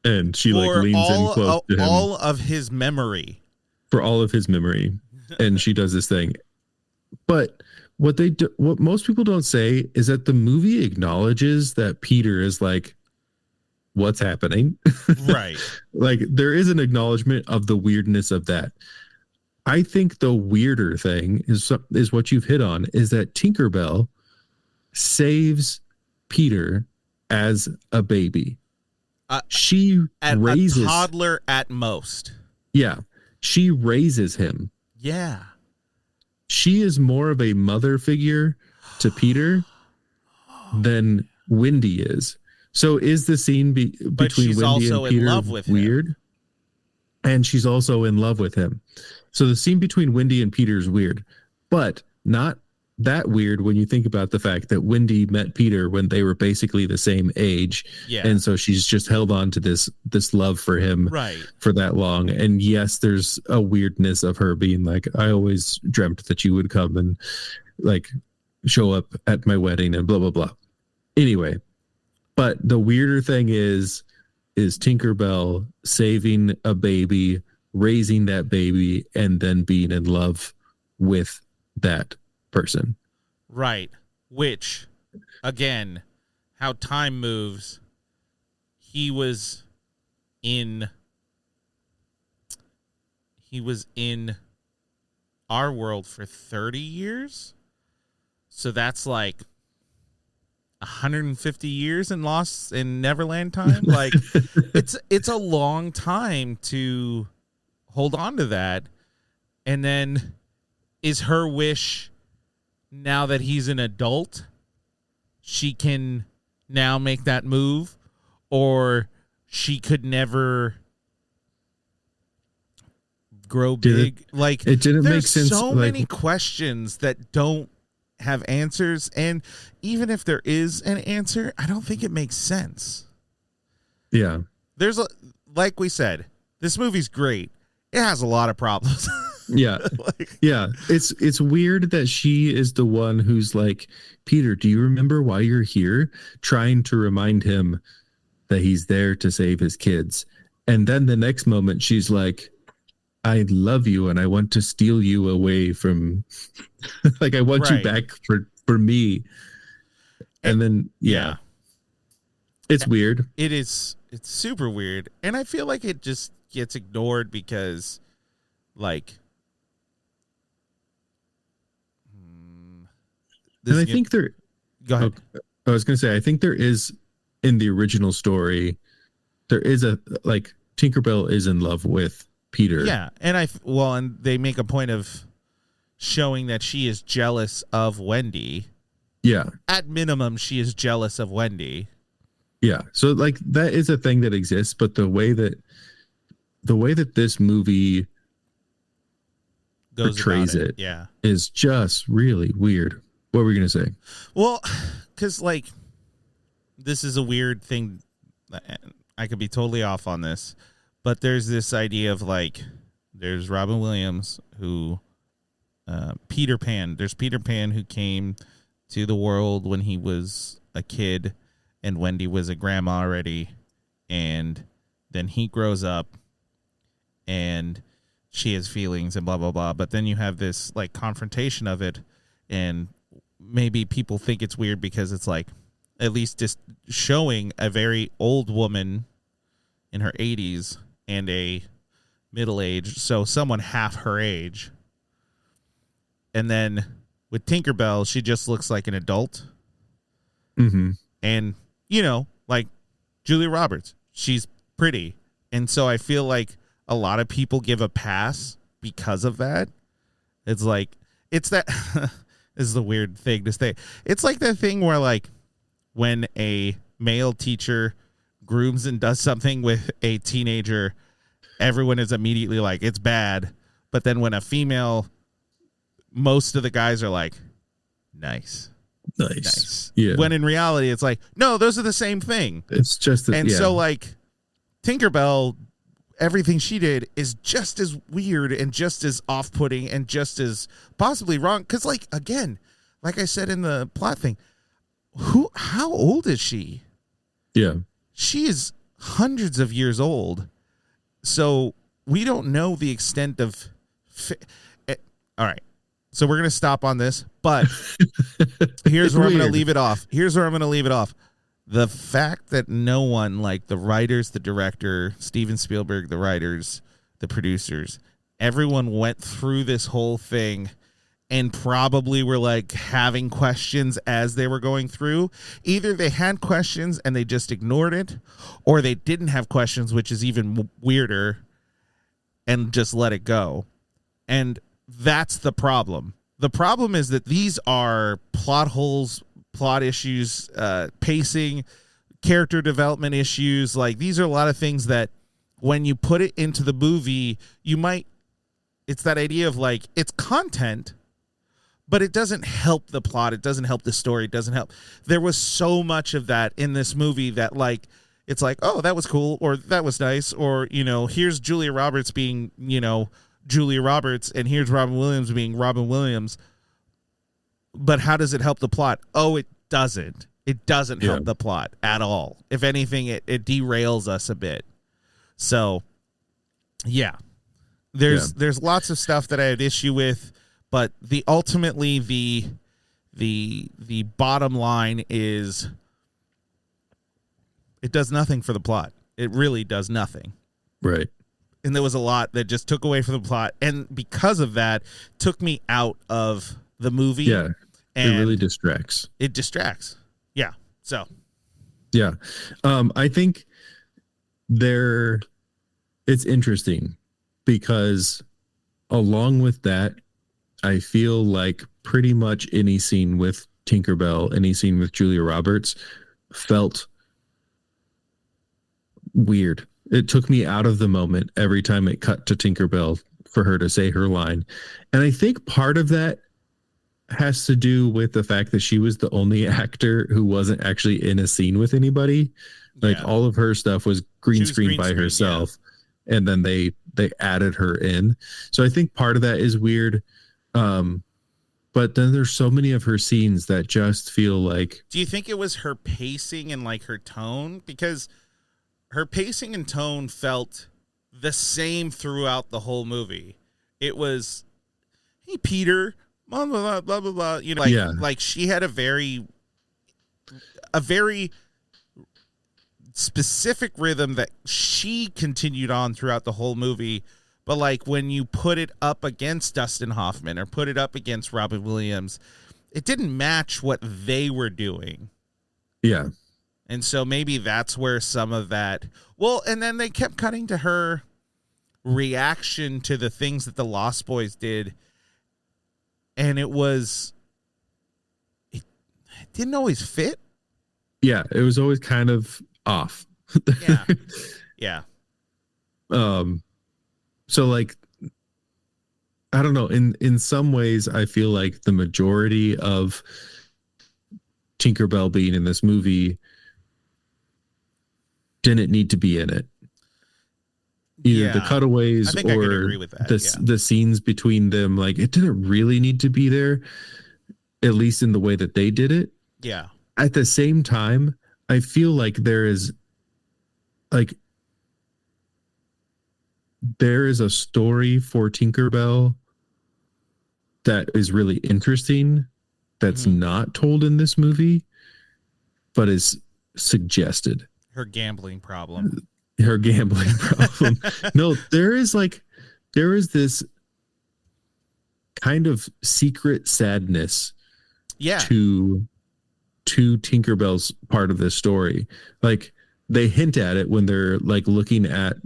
and she like leans in close to him for all of his memory, and she does this thing. But what most people don't say is that the movie acknowledges that Peter is like what's happening. Right. Like there is an acknowledgement of the weirdness of that. I think the weirder thing is what you've hit on, is that Tinkerbell saves Peter as a baby. She raises a toddler at most. Yeah. She raises him. Yeah. She is more of a mother figure to Peter than Wendy is. So is the scene between Wendy and Peter in love with weird? Him. And she's also in love with him. So the scene between Wendy and Peter is weird, but not that weird when you think about the fact that Wendy met Peter when they were basically the same age. Yeah. And so she's just held on to this love for him for that long. And yes, there's a weirdness of her being like, I always dreamt that you would come and like show up at my wedding and blah, blah, blah. Anyway, but the weirder thing is Tinkerbell saving a baby, raising that baby, and then being in love with that person. Right. Which, again, how time moves. He was in our world for 30 years. So that's like 150 years in Lost in Neverland time. Like it's a long time to hold on to that. And then is her wish, now that he's an adult, she can now make that move, or she could never grow big? Like it didn't make sense. There's so many questions that don't have answers, and even if there is an answer, I don't think it makes sense. Yeah. Like we said, this movie's great. It has a lot of problems. Yeah. Yeah. It's weird that she is the one who's like, Peter, do you remember why you're here? Trying to remind him that he's there to save his kids. And then the next moment she's like, I love you and I want to steal you away from like I want you back for me. And then yeah. It's weird. It's super weird. And I feel like it just gets ignored because like and I think there go ahead. I was gonna say I think there is in the original story there is a like Tinkerbell is in love with Peter. Yeah, and and they make a point of showing that she is jealous of Wendy. Yeah. At minimum, she is jealous of Wendy. Yeah. So like that is a thing that exists, but the way that this movie portrays it is just really weird. What were we going to say? Well, because like this is a weird thing. I could be totally off on this, but there's this idea of like there's Robin Williams who Peter Pan. There's Peter Pan who came to the world when he was a kid and Wendy was a grandma already, and then he grows up and she has feelings and blah blah blah, but then you have this like confrontation of it, and maybe people think it's weird because it's like at least just showing a very old woman in her 80s and a middle age, so someone half her age. And then with Tinkerbell, she just looks like an adult. Mm-hmm. And, you know, like Julia Roberts, she's pretty. And so I feel like a lot of people give a pass because of that. It's like, it's that, this is the weird thing to say. It's like that thing where like when a male teacher grooms and does something with a teenager, everyone is immediately like, it's bad. But then when a female, most of the guys are like, nice. Yeah. When in reality, it's like, no, those are the same thing. It's just, so like Tinkerbell, everything she did is just as weird and just as off-putting and just as possibly wrong. Because like, again, like I said in the plot thing, how old is she? Yeah. She is hundreds of years old. So we don't know the extent of all right. So we're going to stop on this, but here's where I'm going to leave it off. The fact that no one, like the writers, the director, Stephen Spielberg, the writers, the producers, everyone went through this whole thing and probably were like having questions as they were going through. Either they had questions and they just ignored it, or they didn't have questions, which is even weirder, and just let it go. And that's the problem. The problem is that these are plot holes, plot issues, pacing, character development issues. Like, these are a lot of things that when you put it into the movie, it's that idea of like, it's content, but it doesn't help the plot. It doesn't help the story. It doesn't help. There was so much of that in this movie that, like, it's like, oh, that was cool, or that was nice, or, here's Julia Roberts being, Julia Roberts, and here's Robin Williams being Robin Williams. But how does it help the plot? Oh, it doesn't. It doesn't help the plot at all. If anything, it derails us a bit. So, yeah. There's lots of stuff that I had issue with, but ultimately the bottom line is it does nothing for the plot. It really does nothing. Right. And there was a lot that just took away from the plot, and because of that, took me out of the movie. Yeah. And it really distracts. It distracts. Yeah. So. Yeah. I think it's interesting because along with that, I feel like pretty much any scene with Tinkerbell, any scene with Julia Roberts felt weird. It took me out of the moment every time it cut to Tinkerbell for her to say her line. And I think part of that has to do with the fact that she was the only actor who wasn't actually in a scene with anybody. Like, all of her stuff was green screen by herself. Yeah. And then they added her in. So I think part of that is weird. But then there's so many of her scenes that just feel like. Do you think it was her pacing and like her tone? Because her pacing and tone felt the same throughout the whole movie. It was, hey, Peter, blah, blah, blah, blah, blah. Like she had a very specific rhythm that she continued on throughout the whole movie. But like when you put it up against Dustin Hoffman or put it up against Robin Williams, it didn't match what they were doing. Yeah. And so maybe that's where some of that. Well, and then they kept cutting to her reaction to the things that the Lost Boys did. And it didn't always fit. Yeah, it was always kind of off. Yeah. Yeah. So like, I don't know, in some ways I feel like the majority of Tinkerbell being in this movie didn't need to be in it. Either the cutaways or the scenes between them, like it didn't really need to be there, at least in the way that they did it. Yeah. At the same time, I feel like there is a story for Tinkerbell that is really interesting that's not told in this movie, but is suggested. Her gambling problem. No, there is this kind of secret sadness to Tinkerbell's part of this story. Like, they hint at it when they're like looking at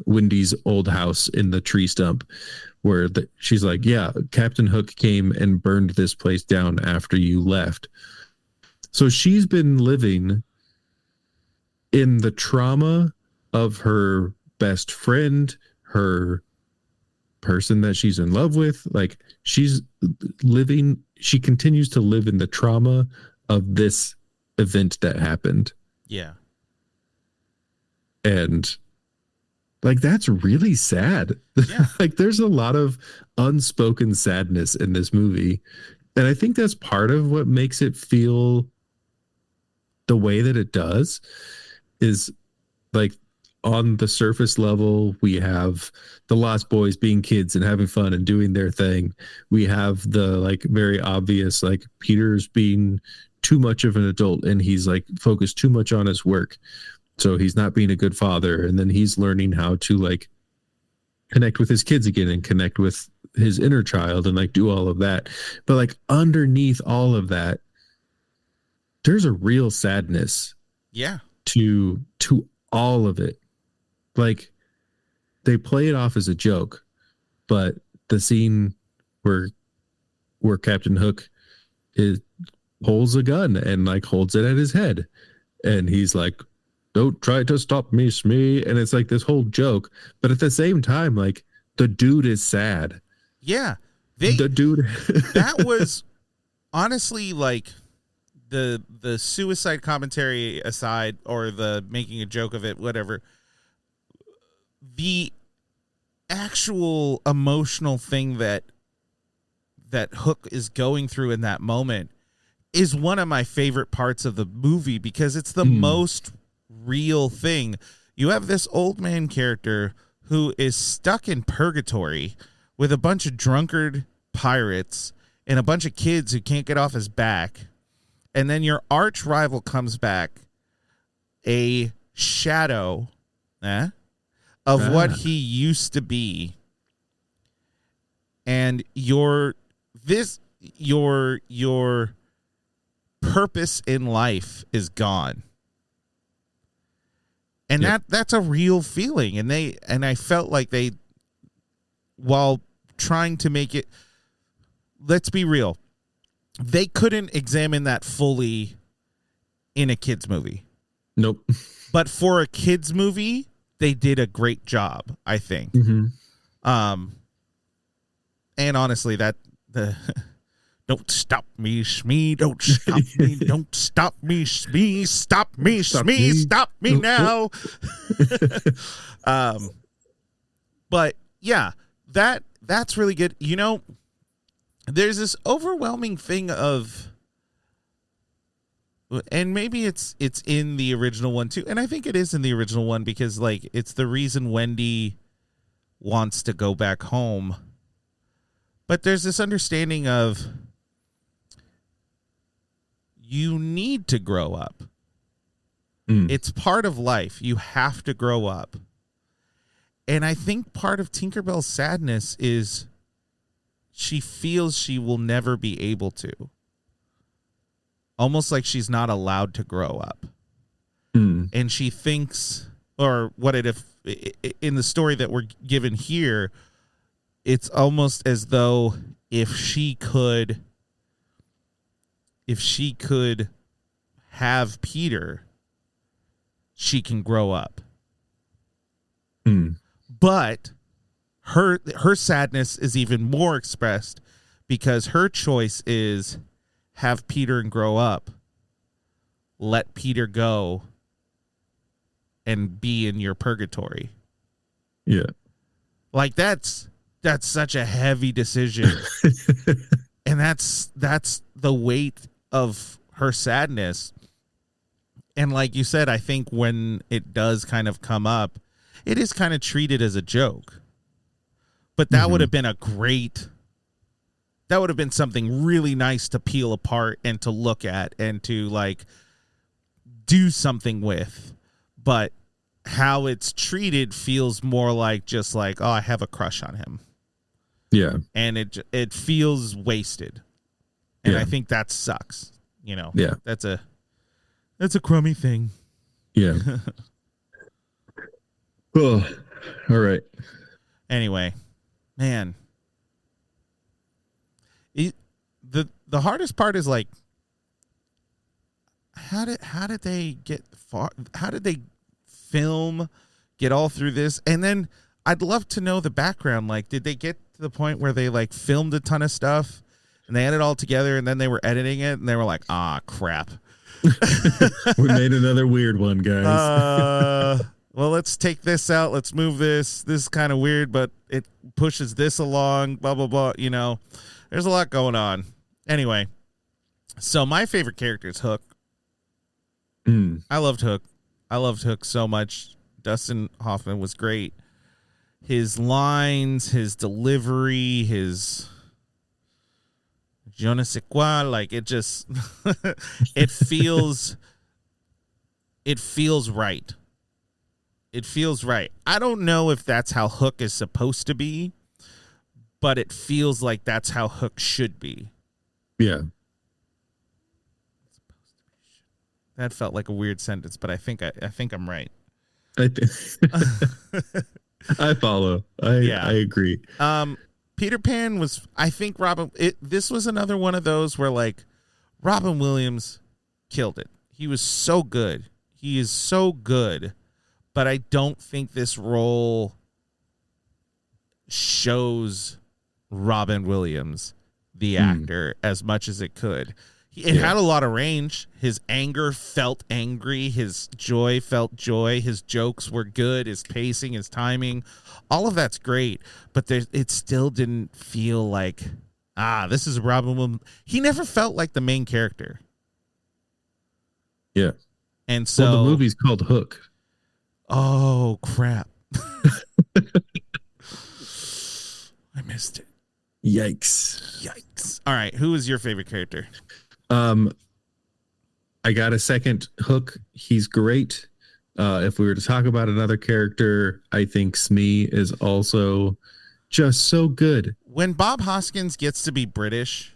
Wendy's old house in the tree stump, where she's like, yeah, Captain Hook came and burned this place down after you left. So she's been living in the trauma of her best friend, her person that she's in love with. Like, she continues to live in the trauma of this event that happened. Yeah. And like, that's really sad. Yeah. Like, there's a lot of unspoken sadness in this movie. And I think that's part of what makes it feel the way that it does. Is like, on the surface level, we have the Lost Boys being kids and having fun and doing their thing. We have the like very obvious, like, Peter's being too much of an adult and he's like focused too much on his work. So he's not being a good father. And then he's learning how to like connect with his kids again and connect with his inner child and like do all of that. But like underneath all of that, there's a real sadness. Yeah. To all of it. Like they play it off as a joke, but the scene where Captain Hook pulls a gun and like holds it at his head, and he's like, "Don't try to stop me, Smee," and it's like this whole joke, but at the same time, like the dude is sad. Yeah, the dude. That was honestly like the suicide commentary aside, or the making a joke of it, whatever. The actual emotional thing that Hook is going through in that moment is one of my favorite parts of the movie, because it's the most real thing. You have this old man character who is stuck in purgatory with a bunch of drunkard pirates and a bunch of kids who can't get off his back. And then your arch rival comes back, a shadow of what he used to be. And your purpose in life is gone. And that's a real feeling. And I felt like they, while trying to make it, let's be real, they couldn't examine that fully in a kid's movie. Nope. But for a kid's movie, they did a great job, I think. And honestly, don't stop me, Smee. Don't stop me. Don't stop me, Smee. Stop me, Smee. Stop me now. But yeah, that's really good. You know, there's this overwhelming thing of, and maybe it's in the original one too, and I think it is in the original one, because like it's the reason Wendy wants to go back home. But there's this understanding of you need to grow up. It's part of life. You have to grow up. And I think part of Tinkerbell's sadness is she feels she will never be able to. Almost like she's not allowed to grow up. And she thinks, or what if in the story that we're given here, it's almost as though if she could have Peter, she can grow up. But her sadness is even more expressed because her choice is have Peter and grow up, let Peter go and be in your purgatory. Yeah. Like that's such a heavy decision. And that's the weight of her sadness. And like you said, I think when it does kind of come up, it is kind of treated as a joke. But that would have been that would have been something really nice to peel apart and to look at and to like do something with. But how it's treated feels more like just like, oh, I have a crush on him. Yeah. And it feels wasted. And I think that sucks. You know, that's a crummy thing. Yeah. Oh, all right. Anyway, man, the hardest part is like, how did they get far? How did they film, get all through this? And then I'd love to know the background. Like, did they get to the point where they like filmed a ton of stuff and they had it all together and then they were editing it and they were like, crap. We made another weird one, guys. Well, let's take this out. Let's move this. This is kind of weird, but it pushes this along, blah, blah, blah. You know, there's a lot going on. Anyway, so my favorite character is Hook. I loved Hook. I loved Hook so much. Dustin Hoffman was great. His lines, his delivery, his je ne sais quoi. Like it just, it feels right. It feels right. I don't know if that's how Hook is supposed to be, but it feels like that's how Hook should be. Yeah. That felt like a weird sentence, but I think I'm right. I follow. I agree. Peter Pan was, I think this was another one of those where like Robin Williams killed it. He was so good. He is so good, but I don't think this role shows Robin Williams, the actor, as much as it could. It had a lot of range. His anger felt angry. His joy felt joy. His jokes were good. His pacing, his timing, all of that's great. But it still didn't feel like, this is Robin Williams. He never felt like the main character. Yeah. And so the movie's called Hook. Oh, crap. I missed it. Yikes. All right. Who is your favorite character? I got a second Hook. He's great. If we were to talk about another character, I think Smee is also just so good. When Bob Hoskins gets to be British,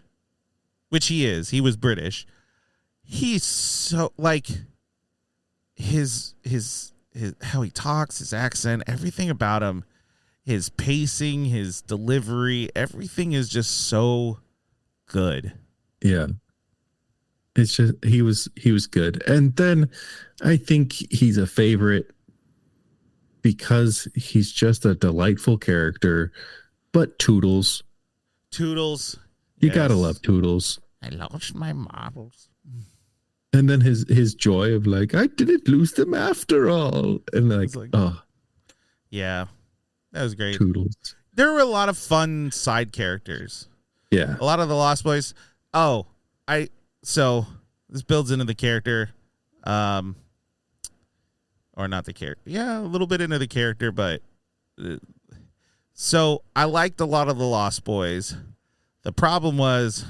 which he was British. He's so like his how he talks, his accent, everything about him, his pacing, his delivery, everything is just so good. Yeah. It's just he was good. And then I think he's a favorite because he's just a delightful character. But Toodles. You gotta love Toodles. I lost my marbles. And then his joy of like, I didn't lose them after all. And like oh. Yeah. That was great. Toodles. There were a lot of fun side characters. Yeah. A lot of the Lost Boys. So this builds into the character, or not the character. Yeah, a little bit into the character, but so I liked a lot of the Lost Boys. The problem was,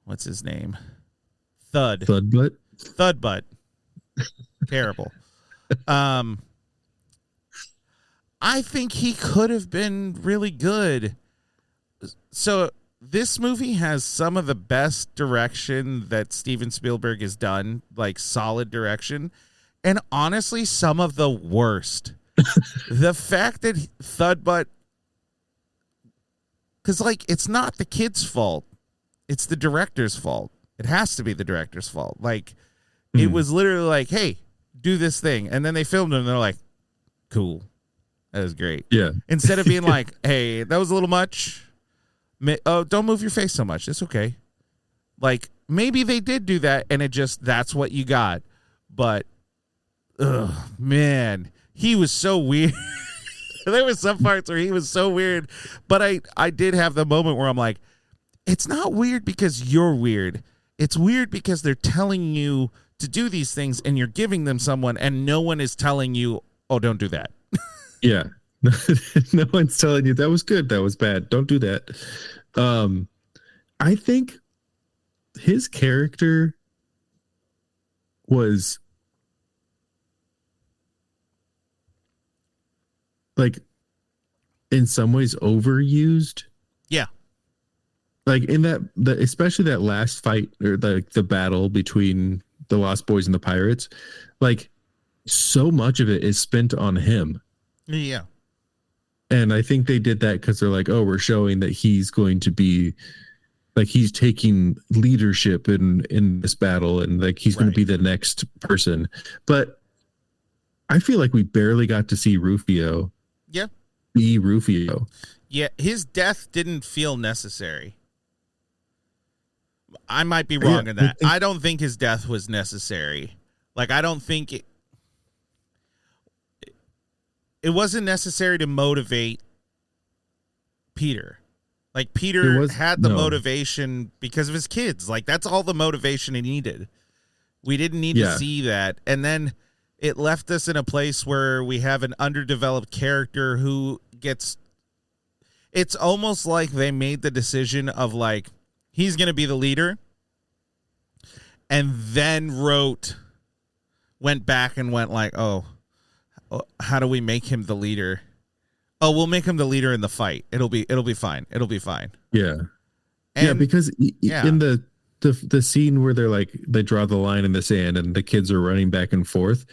what's his name? Thudbutt. Terrible. I think he could have been really good. So this movie has some of the best direction that Stephen Spielberg has done, like solid direction, and honestly, some of the worst. The fact that Thudbutt, because like it's not the kid's fault, it's the director's fault. It has to be the director's fault. Like it was literally like, hey, do this thing, and then they filmed it, and they're like, cool, that was great. Yeah. Instead of being like, hey, that was a little much. Oh, don't move your face so much. It's okay. Like maybe they did do that and that's what you got. But man, he was so weird. There were some parts where he was so weird, but I did have the moment where I'm like, it's not weird because you're weird. It's weird because they're telling you to do these things and you're giving them someone and no one is telling you, oh, don't do that. Yeah. No one's telling you that was good, that was bad, don't do that. I think his character was like in some ways overused. Yeah. Like in especially that last fight or the battle between the Lost Boys and the pirates, like so much of it is spent on him. Yeah. And I think they did that because they're like, oh, we're showing that he's going to be like, he's taking leadership in this battle and like he's going to be the next person. But I feel like we barely got to see Rufio. Yeah. Be Rufio. Yeah. His death didn't feel necessary. I might be wrong in that. I don't think his death was necessary. Like, I don't think it wasn't necessary to motivate Peter. Like Peter had the motivation because of his kids. Like that's all the motivation he needed. We didn't need to see that. And then it left us in a place where we have an underdeveloped character who gets, it's almost like they made the decision of like, he's going to be the leader, and then went back and went like, oh, how do we make him the leader? Oh, we'll make him the leader in the fight. It'll be fine. It'll be fine. Yeah. And, because in the scene where they draw the line in the sand and the kids are running back and forth,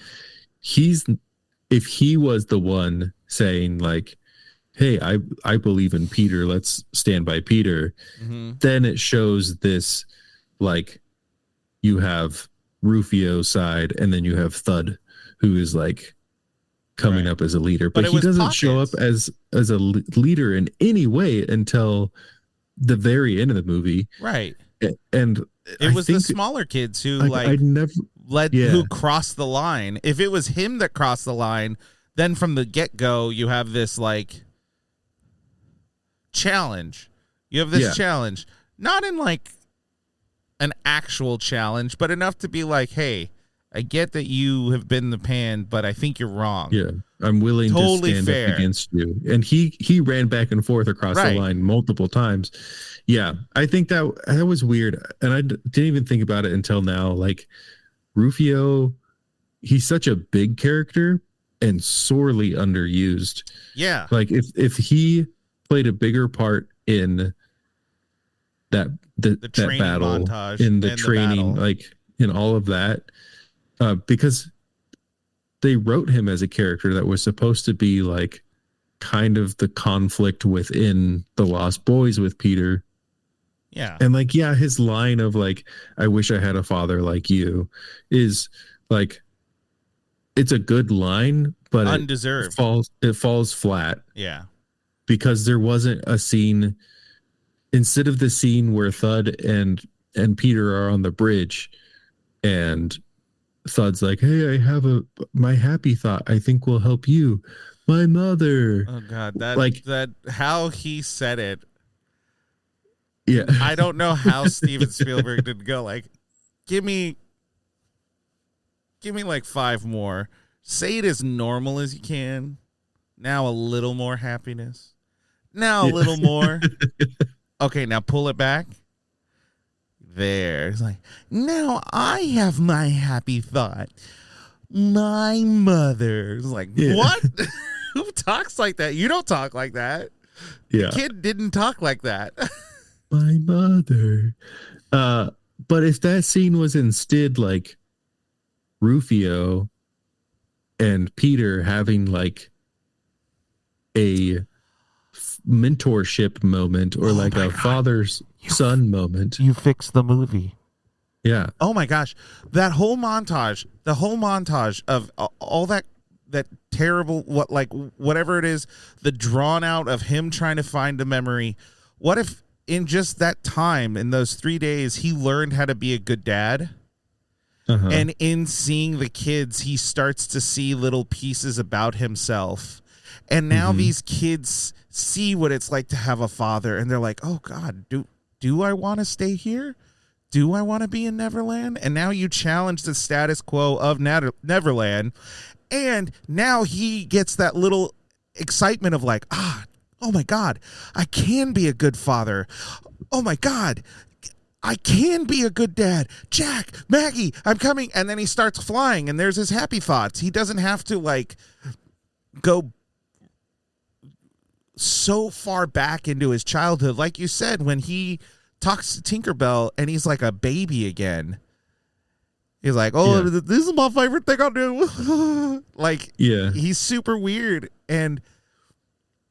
if he was the one saying like, hey, I believe in Peter, let's stand by Peter, then it shows this, like, you have Rufio's side and then you have Thud, who is like coming up as a leader, but he doesn't show up as a leader in any way until the very end of the movie. Right. And it was the smaller kids who who crossed the line. If it was him that crossed the line, then from the get-go you have this like challenge. You have this challenge, not in like an actual challenge, but enough to be like, hey, I get that you have been the pan, but I think you're wrong. Yeah, I'm willing to stand up against you. And he ran back and forth across the line multiple times. Yeah, I think that was weird. And I didn't even think about it until now. Like, Rufio, he's such a big character and sorely underused. Yeah. Like, if he played a bigger part in that battle, montage, in the training, like in all of that, because they wrote him as a character that was supposed to be like kind of the conflict within the Lost Boys with Peter. Yeah. And like, yeah, his line of like, I wish I had a father like you is like, it's a good line, but undeserved. It falls flat. Yeah. Because there wasn't a scene, instead of the scene where Thud and Peter are on the bridge and Thud's like, hey, I have my happy thought I think will help you, my mother. Oh God, that how he said it. Yeah. I don't know how Stephen Spielberg didn't go like, give me like 5 more. Say it as normal as you can. Now a little more happiness. Now a little more. Okay, now pull it back. There. It's like, now I have my happy thought. My mother. It's like, what? Who talks like that? You don't talk like that. Yeah. The kid didn't talk like that. My mother. But if that scene was instead like Rufio and Peter having like a mentorship moment or like a father's son moment, you fixed the movie. Yeah. Oh my gosh, that whole montage, of all that terrible, whatever it is, the drawn out of him trying to find a memory. What if in just that time, in those 3 days, he learned how to be a good dad? And in seeing the kids, he starts to see little pieces about himself. And now these kids see what it's like to have a father, and they're like, oh God, do I want to stay here? Do I want to be in Neverland? And now you challenge the status quo of Neverland, and now he gets that little excitement of like, oh my God, I can be a good father. Oh my God, I can be a good dad. Jack, Maggie, I'm coming. And then he starts flying, and there's his happy thoughts. He doesn't have to like go so far back into his childhood. Like you said, when he talks to Tinkerbell and he's like a baby again, he's like, this is my favorite thing I do. Like, he's super weird. And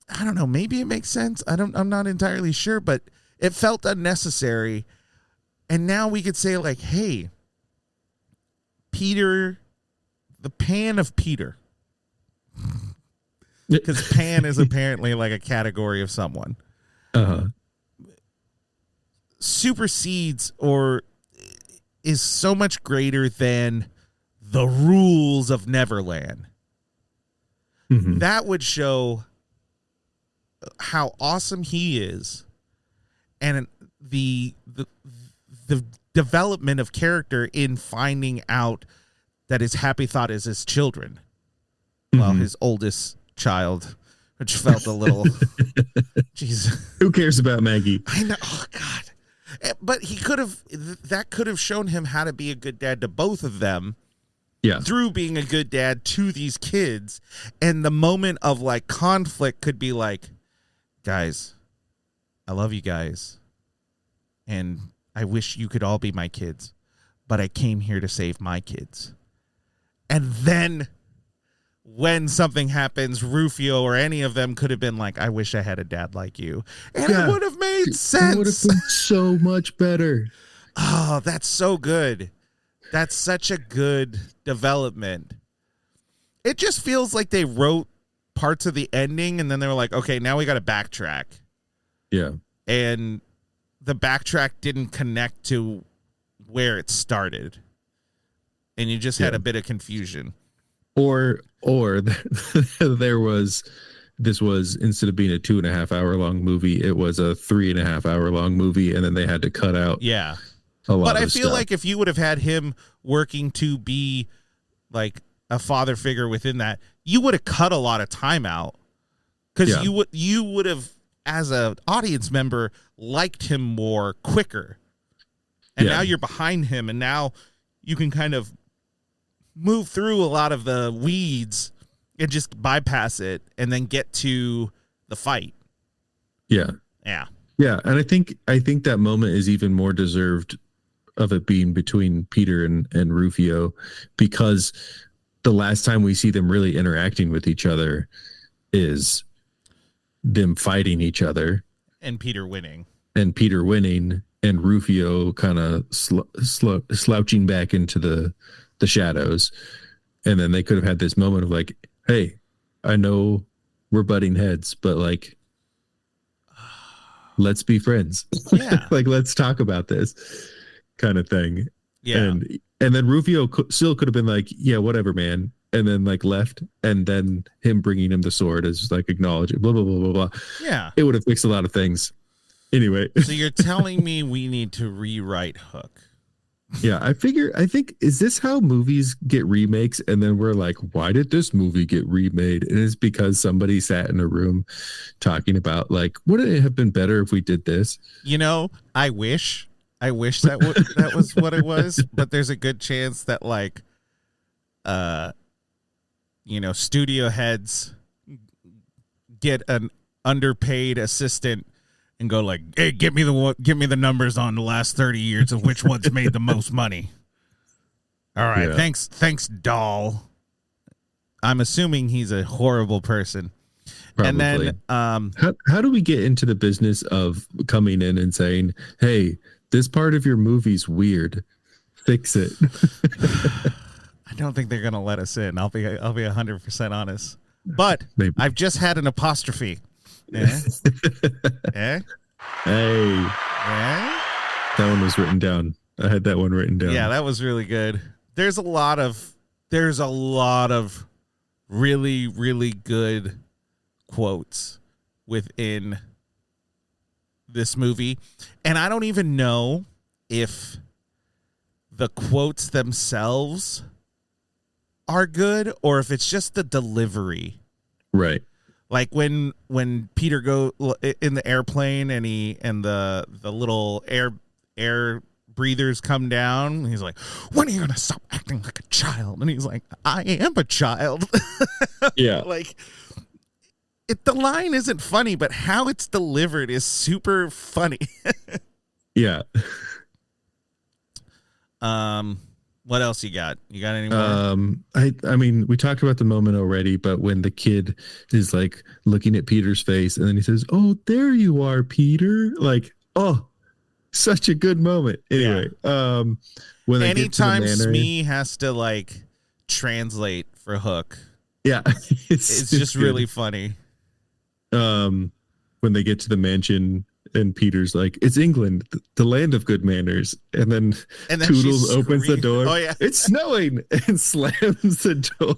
I don't know, maybe it makes sense. I'm not entirely sure, but it felt unnecessary. And now we could say like, hey, Peter, the pan of Peter. Because pan is apparently like a category of someone. Supersedes or is so much greater than the rules of Neverland. That would show how awesome he is, and the development of character in finding out that his happy thought is his children. Well, his oldest child, which felt a little jeez. Who cares about Maggie? I know. Oh God. But he could have, that could have shown him how to be a good dad to both of them. Yeah. Through being a good dad to these kids. And the moment of like conflict could be like, guys, I love you guys. And I wish you could all be my kids, but I came here to save my kids. And then when something happens, Rufio or any of them could have been like, I wish I had a dad like you. And it would have made sense. It would have been so much better. Oh, that's so good. That's such a good development. It just feels like they wrote parts of the ending and then they were like, okay, now we got to backtrack. Yeah. And the backtrack didn't connect to where it started. And you just had a bit of confusion. Or this was, instead of being a 2.5 hour long movie, it was a 3.5 hour long movie. And then they had to cut out. Yeah. But I feel like if you would have had him working to be like a father figure within that, you would have cut a lot of time out because you would have, as an audience member, liked him more quicker. And now you're behind him, and now you can kind of move through a lot of the weeds and just bypass it and then get to the fight. Yeah. Yeah. Yeah. And I think that moment is even more deserved of it being between Peter and Rufio, because the last time we see them really interacting with each other is them fighting each other and Peter winning and Rufio kind of slouching back into the shadows. And then they could have had this moment of like, hey, I know we're butting heads, but like, let's be friends. Yeah. Like, let's talk about this kind of thing. Yeah. And then Rufio still could have been like, yeah, whatever, man. And then like left, and then him bringing him the sword is like acknowledging, blah, blah, blah, blah, blah. Yeah. It would have fixed a lot of things. Anyway. So you're telling me we need to rewrite Hook? Yeah, I think, is this how movies get remakes? And then we're like, why did this movie get remade? And it's because somebody sat in a room talking about like, wouldn't it have been better if we did this? You know, I wish that was what it was, but there's a good chance that like, studio heads get an underpaid assistant and go like, hey, give me the numbers on the last 30 years of which one's made the most money. All right. Yeah. Thanks, doll. I'm assuming he's a horrible person. Probably. And then how do we get into the business of coming in and saying, hey, this part of your movie's weird, fix it? I don't think they're gonna let us in. I'll be 100% honest. But maybe. I've just had an apostrophe. Eh? Eh? Hey. Eh? That one was written down. I had that one written down. Yeah, that was really good. There's a lot of really, really good quotes within this movie. And I don't even know if the quotes themselves are good or if it's just the delivery. Right. Like when Peter go in the airplane and the little air breathers come down, he's like, when are you gonna stop acting like a child? And he's like, I am a child. Yeah. Like the line isn't funny, but how it's delivered is super funny. Yeah. What else you got? You got any more? I mean, we talked about the moment already, but when the kid is like looking at Peter's face and then he says, "Oh, there you are, Peter." Like, oh, such a good moment. Anyway, when they anytime get to the manor, Smee has to like translate for Hook. Yeah. it's just good. Really funny. When they get to the mansion and Peter's like, it's England, the land of good manners. And then Toodles opens the door. Oh, yeah. It's snowing, and slams the door.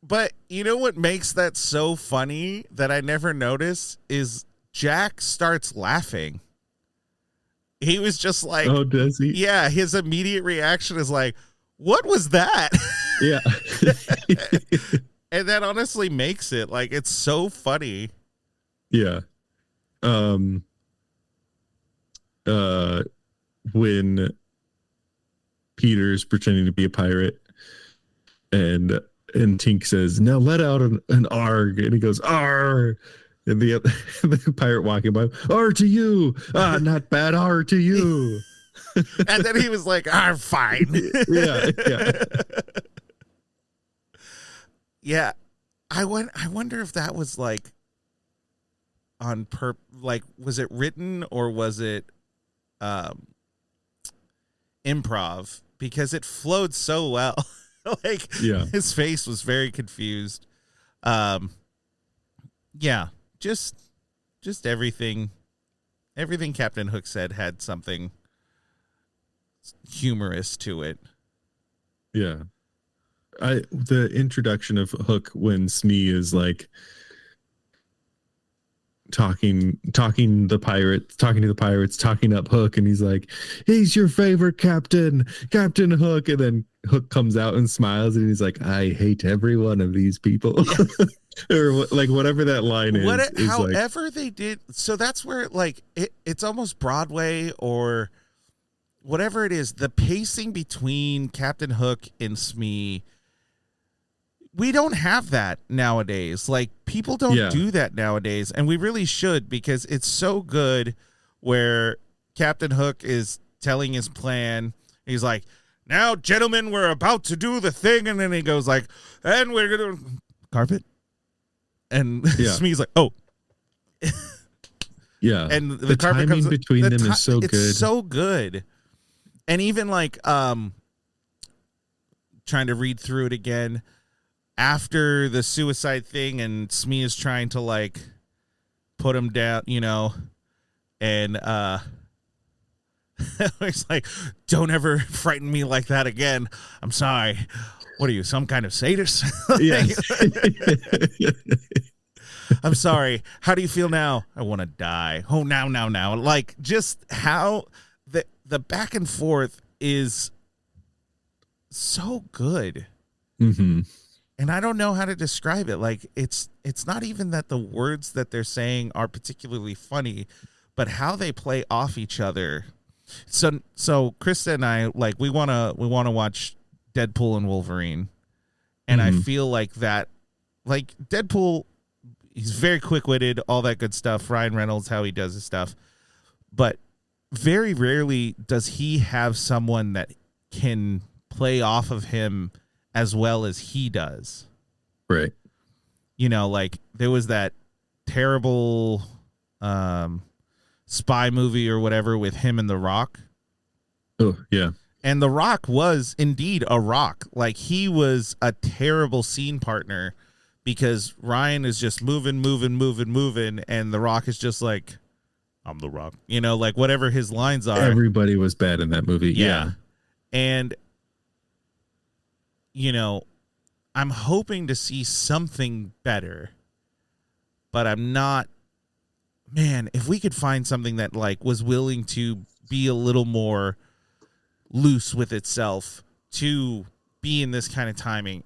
But you know what makes that so funny that I never noticed is Jack starts laughing. He was just like, oh, does he? Yeah. His immediate reaction is like, what was that? Yeah. And that honestly makes it like, it's so funny. Yeah. when Peter's pretending to be a pirate, and Tink says, "Now let out an arg," and he goes, "Arr," and the pirate walking by, "Arr to you, not bad, arr to you." And then he was like, "Arr, fine." Yeah. Yeah. I wonder if that was like like, was it written or was it improv? Because it flowed so well. Like, his face was very confused. Yeah, just everything Captain Hook said had something humorous to it. Yeah. The introduction of Hook when Smee is like talking to the pirates, talking up Hook, and he's like, "He's your favorite captain, Captain Hook," and then Hook comes out and smiles, and he's like, "I hate every one of these people." Or like whatever that line is. However, like, they did. So that's where like it's almost Broadway or whatever it is. The pacing between Captain Hook and Smee, we don't have that nowadays. Like, people don't do that nowadays, and we really should, because it's so good where Captain Hook is telling his plan. He's like, "Now, gentlemen, we're about to do the thing," and then he goes like, "And we're going to carpet." And Smee's like, "Oh." Yeah. And the carpet timing comes between them is so good. It's so good. And even like trying to read through it again, after the suicide thing, and Smee is trying to like put him down, and it's like, "Don't ever frighten me like that again. I'm sorry. What are you, some kind of sadist?" Yes. "I'm sorry. How do you feel now?" "I want to die." "Oh, now. Like, just how the back and forth is so good. Mm-hmm. And I don't know how to describe it. Like, it's not even that the words that they're saying are particularly funny, but how they play off each other. So Krista and I, like, we wanna watch Deadpool and Wolverine, and I feel like that, like, Deadpool, he's very quick-witted, all that good stuff. Ryan Reynolds, how he does his stuff, but very rarely does he have someone that can play off of him as well as he does. Right. Like, there was that terrible spy movie or whatever with him and The Rock. Oh, yeah. And The Rock was indeed a rock. Like, he was a terrible scene partner because Ryan is just moving, and The Rock is just like, "I'm The Rock." Like, whatever his lines are. Everybody was bad in that movie. Yeah. And I'm hoping to see something better, but I'm not. Man, if we could find something that like was willing to be a little more loose with itself to be in this kind of timing,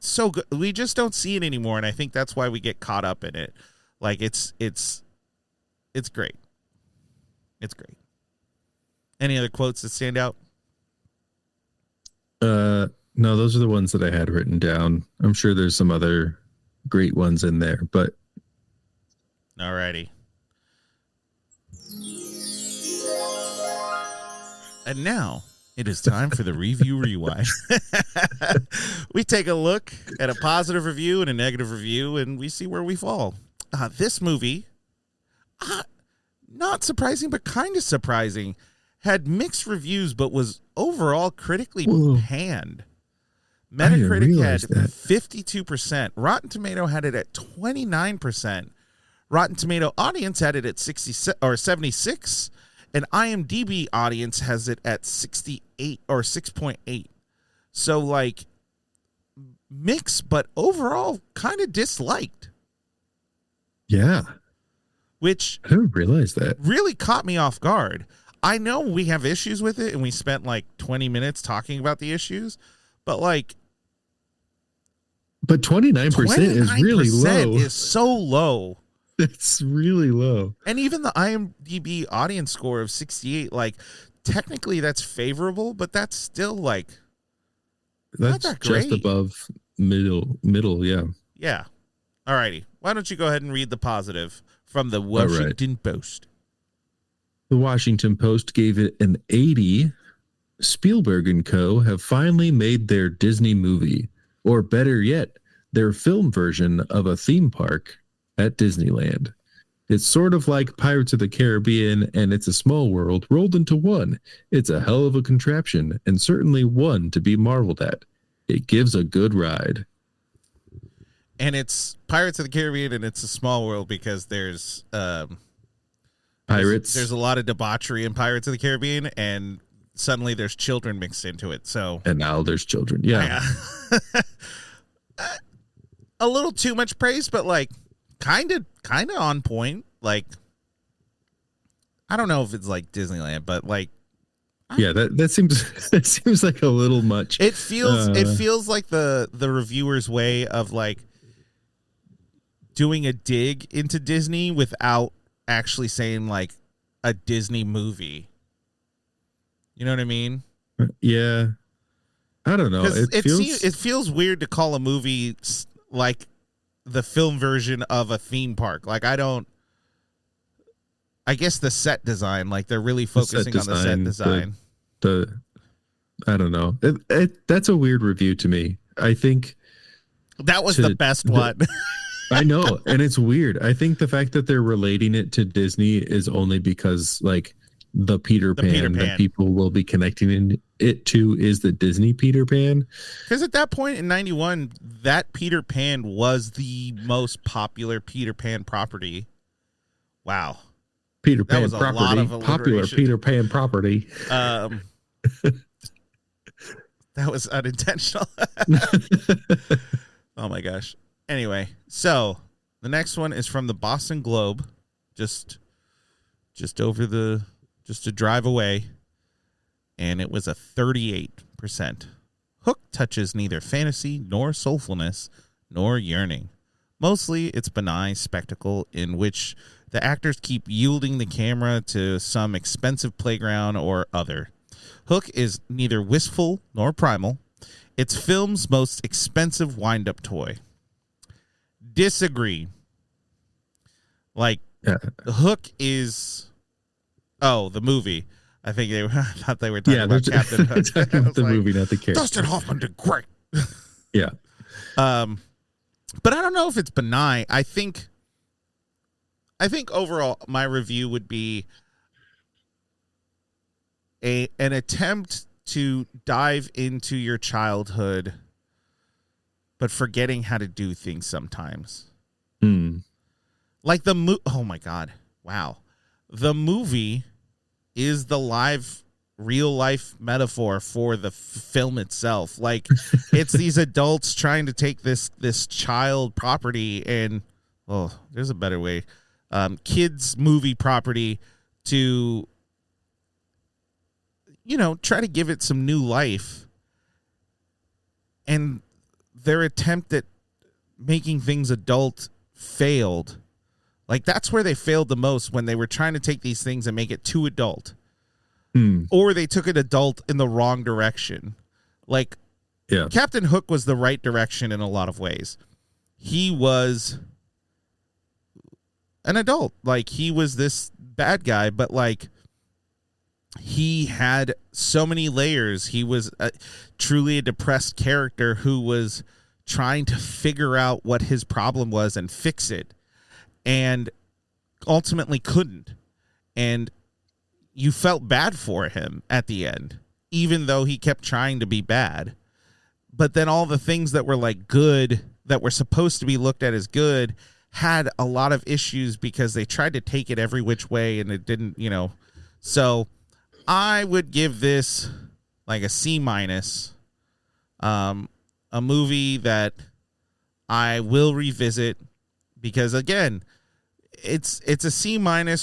so good. We just don't see it anymore, and I think that's why we get caught up in it. Like, it's great. It's great. Any other quotes that stand out? No, those are the ones that I had written down. I'm sure there's some other great ones in there, but alrighty. And now it is time for the review rewind. We take a look at a positive review and a negative review, and we see where we fall. This movie, not surprising, but kind of surprising, had mixed reviews, but was overall critically panned. Metacritic had 52%. Rotten Tomato had it at 29%. Rotten Tomato audience had it at 76, and IMDb audience has it at 68 or 6.8. So, like, mixed, but overall kind of disliked. Yeah. Which I didn't realize that. Really caught me off guard. I know we have issues with it, and we spent like 20 minutes talking about the issues, but like, but 29% is really low. Is so low. It's really low. And even the IMDb audience score of 68, like, technically that's favorable, but that's still like That's not that just great. above middle, yeah. Yeah. Alrighty. Why don't you go ahead and read the positive from the Washington Post? The Washington Post gave it an 80. Spielberg and co. have finally made their Disney movie, or better yet, their film version of a theme park at Disneyland. It's sort of like Pirates of the Caribbean and It's a Small World rolled into one. It's a hell of a contraption, and certainly one to be marveled at. It gives a good ride. And it's Pirates of the Caribbean and It's a Small World because there's Pirates. There's a lot of debauchery in Pirates of the Caribbean, and suddenly there's children mixed into it. So and now there's children. Yeah. A little too much praise, but like kind of on point. Like, I don't know if it's like Disneyland, but like, yeah, that seems like a little much. It feels like the reviewer's way of like doing a dig into Disney without actually saying like a Disney movie. You know what I mean? Yeah. I don't know. It feels weird to call a movie like the film version of a theme park. Like, I guess the set design, like they're really focusing on the set design. I don't know. That's a weird review to me. I think that was the best one. I know. And it's weird. I think the fact that they're relating it to Disney is only because like the Peter Pan that people will be connecting it to is the Disney Peter Pan. Because at that point in 91, that Peter Pan was the most popular Peter Pan property. Wow. Peter Pan property. Popular Peter Pan property. That was unintentional. Oh my gosh. Anyway, so the next one is from the Boston Globe, just a drive away, and it was a 38%. Hook touches neither fantasy nor soulfulness nor yearning. Mostly it's benign spectacle in which the actors keep yielding the camera to some expensive playground or other. Hook is neither wistful nor primal. It's film's most expensive wind-up toy. Disagree. Like, Hook is... Oh, the movie. I think I thought they were talking about Captain Hook. Talking about the movie, not the character. Dustin Hoffman did great. Yeah. But I don't know if it's benign. I think overall my review would be an attempt to dive into your childhood, but forgetting how to do things sometimes. Like oh my God. Wow. The movie is the real life metaphor for the film itself. Like, it's these adults trying to take this child property and, there's a better way, kids movie property to, try to give it some new life. And their attempt at making things adult failed. Like, that's where they failed the most, when they were trying to take these things and make it too adult. Or they took it adult in the wrong direction. Like, Captain Hook was the right direction in a lot of ways. He was an adult. Like, he was this bad guy, but, like, he had so many layers. He was truly a depressed character who was trying to figure out what his problem was and fix it. And ultimately couldn't. And you felt bad for him at the end, even though he kept trying to be bad. But then all the things that were like good, that were supposed to be looked at as good, had a lot of issues because they tried to take it every which way and it didn't, So I would give this like a C-. A movie that I will revisit. Because again, it's a C-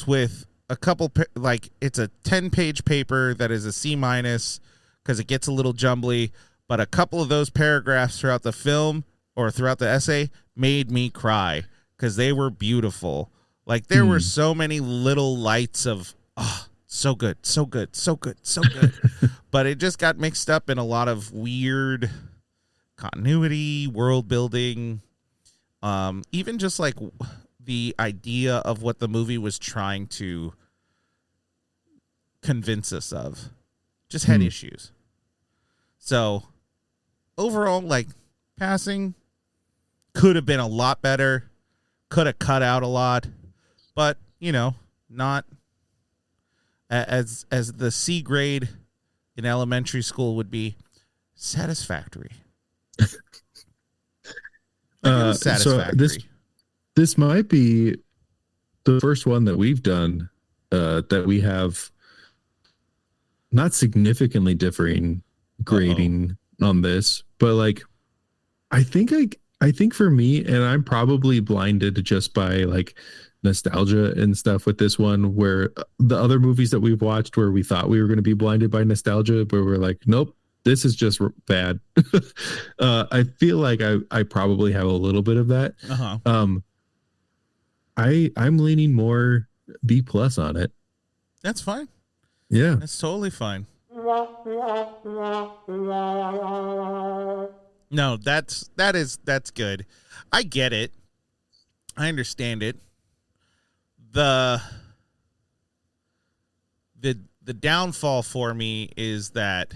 with a couple, like, it's a 10-page paper that is a C- because it gets a little jumbly, but a couple of those paragraphs throughout the film or throughout the essay made me cry because they were beautiful. Like, there were so many little lights of, so good, so good, so good, so good. But it just got mixed up in a lot of weird continuity, world building, even just like the idea of what the movie was trying to convince us of just had issues. So overall, like, passing could have been a lot better, could have cut out a lot, but not as the C grade in elementary school would be satisfactory. Satisfactory. So this might be the first one that we've done that we have not significantly differing grading on this, but like I think for me, and I'm probably blinded just by like nostalgia and stuff with this one, where the other movies that we've watched where we thought we were going to be blinded by nostalgia, but we're like, nope, this is just bad. I feel like I probably have a little bit of that. I'm leaning more B+ on it. That's fine. Yeah, that's totally fine. No, that's good. I get it. I understand it. The downfall for me is that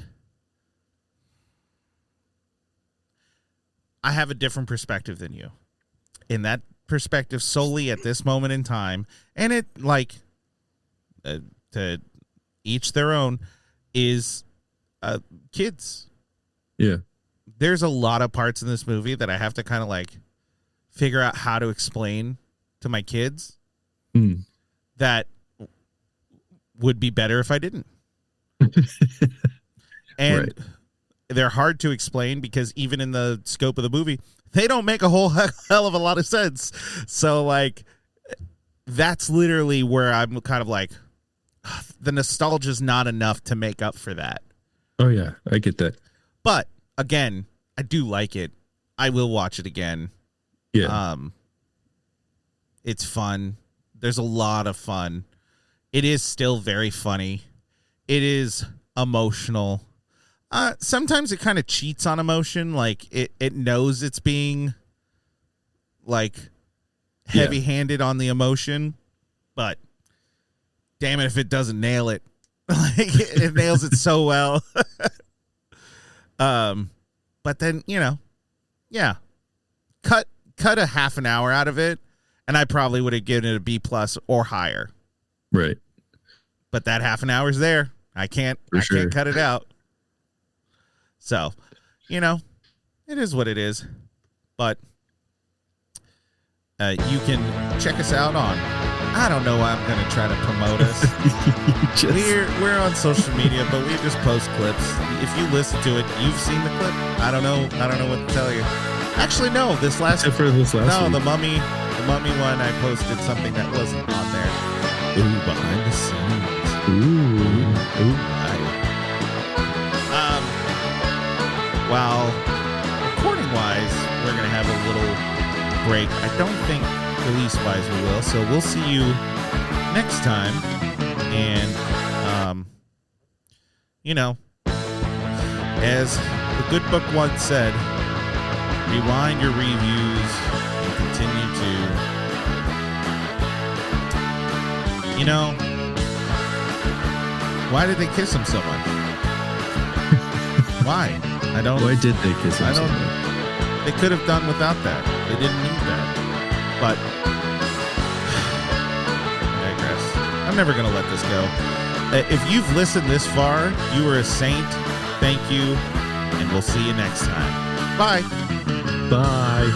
I have a different perspective than you. In that perspective, solely at this moment in time, and it like to each their own, is kids. Yeah. There's a lot of parts in this movie that I have to kind of like figure out how to explain to my kids that would be better if I didn't. And they're hard to explain because even in the scope of the movie, they don't make a whole hell of a lot of sense. So like, that's literally where I'm kind of like, the nostalgia is not enough to make up for that. Oh yeah, I get that. But again, I do like it. I will watch it again. Yeah. It's fun. There's a lot of fun. It is still very funny. It is emotional. Sometimes it kind of cheats on emotion. Like it knows it's being like heavy-handed on the emotion, but damn it if it doesn't nail it. Like it nails it so well. But then, cut a half an hour out of it, and I probably would have given it a B+ or higher. Right. But that half an hour's there. I can't cut it out. So, it is what it is. But you can check us out on, I don't know why I'm going to try to promote us. We're on social media, but we just post clips. If you listen to it, you've seen the clip. I don't know what to tell you. Actually, no. The Mummy one, I posted something that wasn't on there. Ooh, behind the scenes. Ooh, Well, recording wise, we're gonna have a little break. I don't think release wise we will, so we'll see you next time. And as the good book once said, rewind your reviews and continue to why did they kiss him so much? Why? Why did they kiss him so much? They could have done without that. They didn't need that. But I digress. I'm never going to let this go. If you've listened this far, you are a saint. Thank you. And we'll see you next time. Bye. Bye.